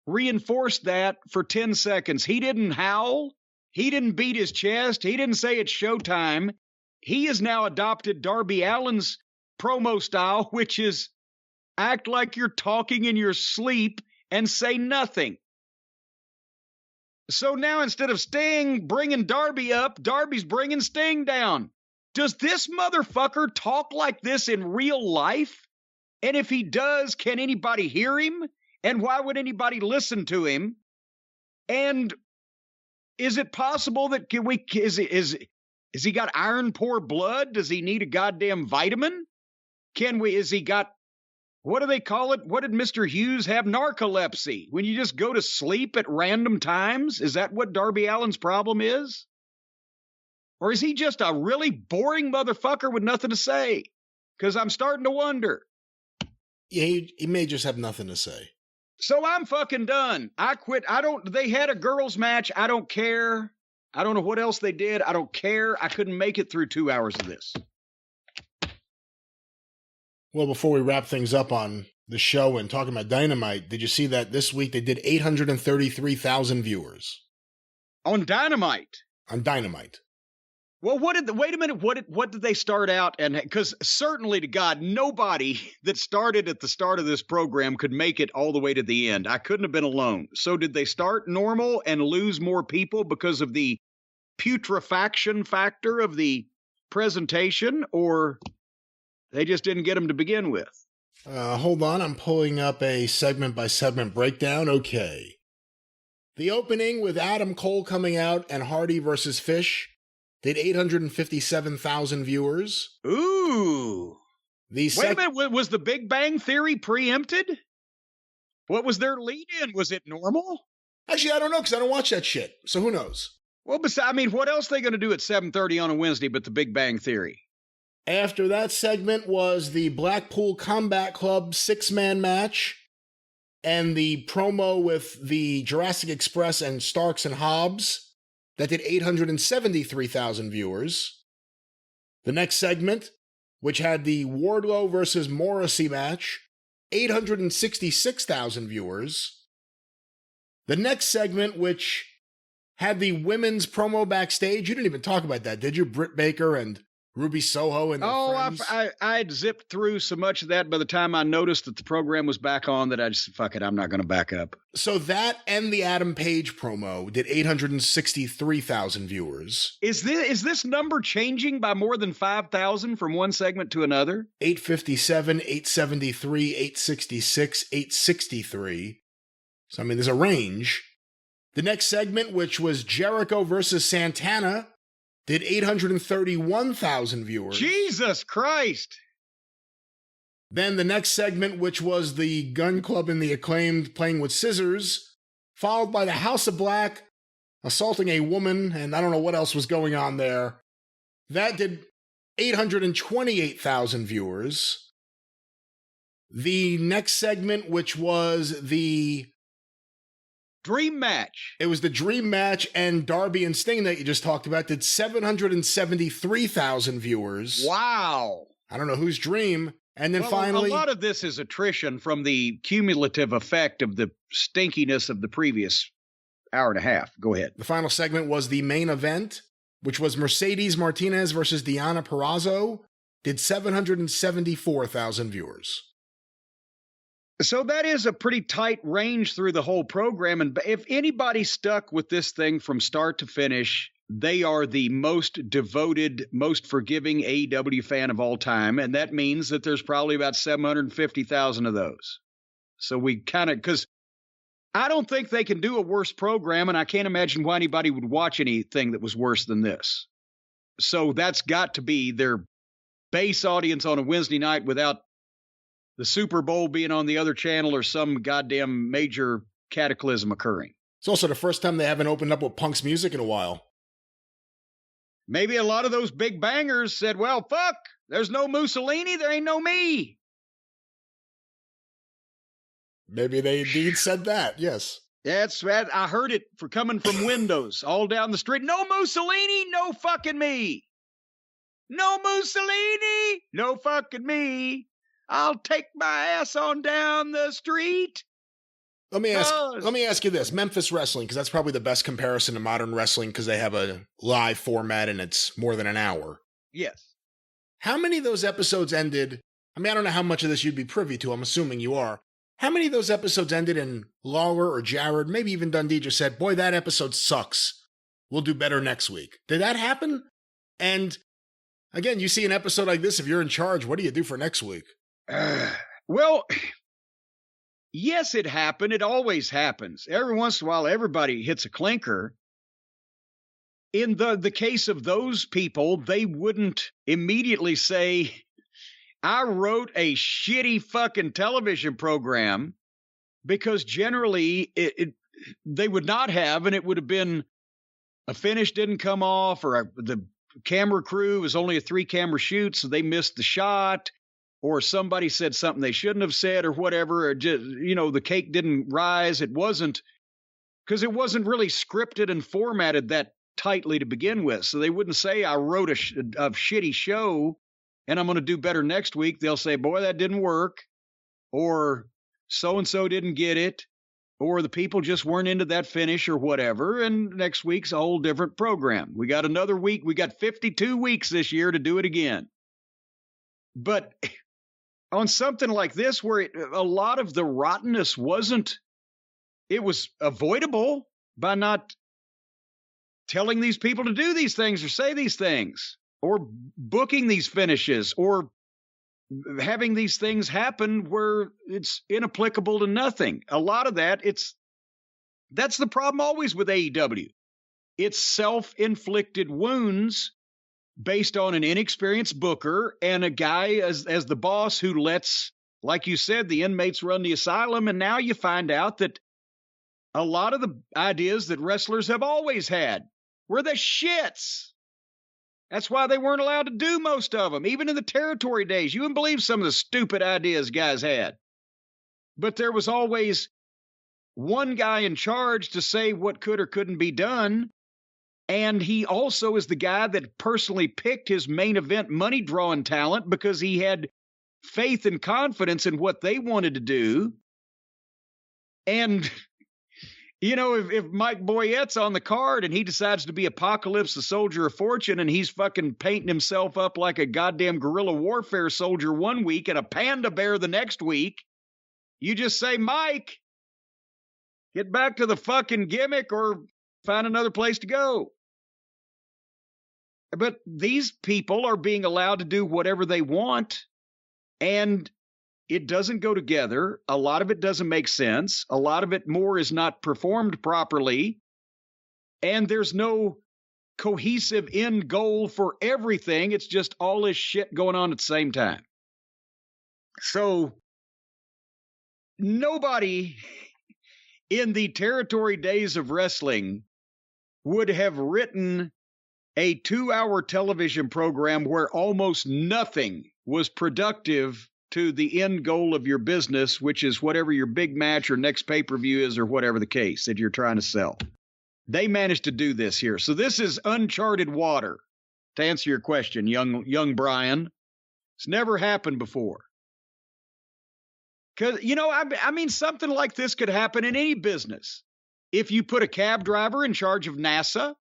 reinforced that for 10 seconds. He didn't howl. He didn't beat his chest. He didn't say it's showtime. He has now adopted Darby Allin's promo style, which is act like you're talking in your sleep and say nothing. So now instead of Sting bringing Darby up, Darby's bringing Sting down. Does this motherfucker talk like this in real life? And if he does, can anybody hear him? And why would anybody listen to him? And is it possible that is he got iron poor blood? Does he need a goddamn vitamin? Is he got, what do they call it? What did Mr. Hughes have? Narcolepsy. When you just go to sleep at random times? Is that what Darby Allin's problem is? Or is he just a really boring motherfucker with nothing to say? Because I'm starting to wonder. Yeah, he may just have nothing to say. So I'm fucking done. I quit. They had a girls match. I don't care. I don't know what else they did. I don't care. I couldn't make it through 2 hours of this. Well, before we wrap things up on the show and talking about Dynamite, did you see that this week they did 833,000 viewers? On Dynamite? On Dynamite. Well, wait a minute, what did they start out? And because certainly to God, nobody that started at the start of this program could make it all the way to the end. I couldn't have been alone. So did they start normal and lose more people because of the putrefaction factor of the presentation, or they just didn't get them to begin with? Hold on, I'm pulling up a segment-by-segment breakdown. Okay. The opening with Adam Cole coming out and Hardy versus Fish did 857,000 viewers. Ooh. Wait a minute, was the Big Bang Theory preempted? What was their lead-in? Was it normal? Actually, I don't know, because I don't watch that shit, so who knows? Well, what else are they going to do at 7:30 on a Wednesday but the Big Bang Theory? After that segment was the Blackpool Combat Club 6-man match and the promo with the Jurassic Express and Starks and Hobbs. That did 873,000 viewers. The next segment, which had the Wardlow versus Morrissey match, 866,000 viewers. The next segment, which had the women's promo backstage, you didn't even talk about that, did you? Britt Baker and Ruby Soho and their friends. I'd zipped through so much of that by the time I noticed that the program was back on that I just, fuck it, I'm not going to back up. So that and the Adam Page promo did 863,000 viewers. Is this number changing by more than 5,000 from one segment to another? 857, 873, 866, 863. So, I mean, there's a range. The next segment, which was Jericho versus Santana, did 831,000 viewers. Jesus Christ! Then the next segment, which was the Gun Club and the Acclaimed playing with scissors, followed by the House of Black assaulting a woman, and I don't know what else was going on there. That did 828,000 viewers. The next segment, which was the Dream Match. It was the Dream Match and Darby and Sting that you just talked about, did 773,000 viewers. Wow. I don't know whose dream. And then finally, a lot of this is attrition from the cumulative effect of the stinkiness of the previous hour and a half. Go ahead. The final segment was the main event, which was Mercedes Martinez versus Deonna Purrazzo, did 774,000 viewers. So that is a pretty tight range through the whole program. And if anybody stuck with this thing from start to finish, they are the most devoted, most forgiving AEW fan of all time. And that means that there's probably about 750,000 of those. So we kind of, because I don't think they can do a worse program, and I can't imagine why anybody would watch anything that was worse than this. So that's got to be their base audience on a Wednesday night without the Super Bowl being on the other channel or some goddamn major cataclysm occurring. It's also the first time they haven't opened up with Punk's music in a while. Maybe a lot of those big bangers said, well, fuck, there's no Mussolini, there ain't no me. Maybe they indeed said that, yes. That's right. I heard it for coming from windows all down the street. No Mussolini, no fucking me. No Mussolini, no fucking me. I'll take my ass on down the street. Let me ask you this. Memphis Wrestling, because that's probably the best comparison to modern wrestling because they have a live format and it's more than an hour. Yes. How many of those episodes ended? I mean, I don't know how much of this you'd be privy to. I'm assuming you are. How many of those episodes ended in Lawler or Jarrett, maybe even Dundee just said, boy, that episode sucks. We'll do better next week. Did that happen? And again, you see an episode like this, if you're in charge, what do you do for next week? Well, yes, it happened. It always happens. Every once in a while, everybody hits a clinker. In the case of those people, they wouldn't immediately say, I wrote a shitty fucking television program, because generally they would not have, and it would have been a finish didn't come off, or the camera crew was only a 3-camera shoot, so they missed the shot, or somebody said something they shouldn't have said, or whatever, or just, the cake didn't rise. It wasn't, because it wasn't really scripted and formatted that tightly to begin with. So they wouldn't say, I wrote a shitty show and I'm going to do better next week. They'll say, boy, that didn't work, or so-and-so didn't get it, or the people just weren't into that finish or whatever. And next week's a whole different program. We got another week. We got 52 weeks this year to do it again. But on something like this, where a lot of the rottenness it was avoidable by not telling these people to do these things or say these things, or booking these finishes, or having these things happen where it's inapplicable to nothing. A lot of that's the problem always with AEW. It's self-inflicted wounds based on an inexperienced booker and a guy as the boss who lets, like you said, the inmates run the asylum. And now you find out that a lot of the ideas that wrestlers have always had were the shits. That's why they weren't allowed to do most of them, even in the territory days. You wouldn't believe some of the stupid ideas guys had. But there was always one guy in charge to say what could or couldn't be done. And he also is the guy that personally picked his main event money drawing talent because he had faith and confidence in what they wanted to do. And if Mike Boyette's on the card and he decides to be Apocalypse, the soldier of fortune, and he's fucking painting himself up like a goddamn guerrilla warfare soldier one week and a panda bear the next week, you just say, Mike, get back to the fucking gimmick or find another place to go. But these people are being allowed to do whatever they want, and it doesn't go together. A lot of it doesn't make sense. A lot of it more is not performed properly. And there's no cohesive end goal for everything. It's just all this shit going on at the same time. So nobody in the territory days of wrestling would have written a 2-hour television program where almost nothing was productive to the end goal of your business, which is whatever your big match or next pay-per-view is, or whatever the case that you're trying to sell. They managed to do this here. So this is uncharted water, to answer your question, young Brian. It's never happened before. Because, I mean, something like this could happen in any business. If you put a cab driver in charge of NASA,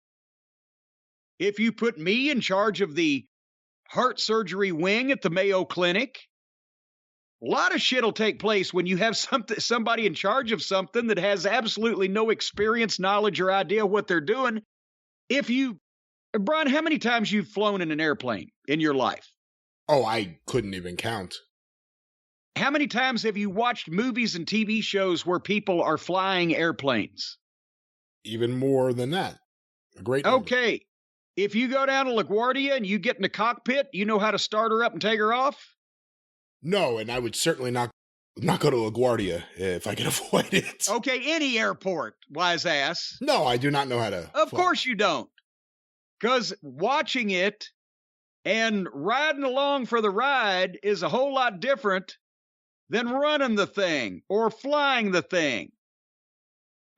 if you put me in charge of the heart surgery wing at the Mayo Clinic, a lot of shit will take place when you have somebody in charge of something that has absolutely no experience, knowledge, or idea what they're doing. If you Brian, how many times you've flown in an airplane in your life? Oh, I couldn't even count. How many times have you watched movies and TV shows where people are flying airplanes? Even more than that. A great number. Okay. If you go down to LaGuardia and you get in the cockpit, you know how to start her up and take her off? No, and I would certainly not go to LaGuardia if I could avoid it. Okay, any airport, wise ass. No, I do not know how to Of fly. course you don't. Because watching it and riding along for the ride is a whole lot different than running the thing or flying the thing.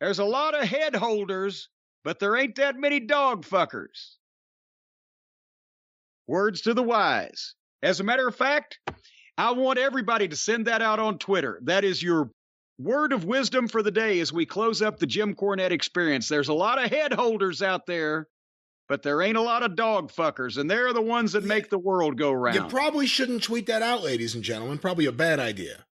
There's a lot of head holders, but there ain't that many dog fuckers. Words to the wise. As a matter of fact, I want everybody to send that out on Twitter. That is your word of wisdom for the day as we close up the Jim Cornette experience. There's a lot of head holders out there, but there ain't a lot of dog fuckers, and they're the ones that make the world go round. You probably shouldn't tweet that out, ladies and gentlemen. Probably a bad idea.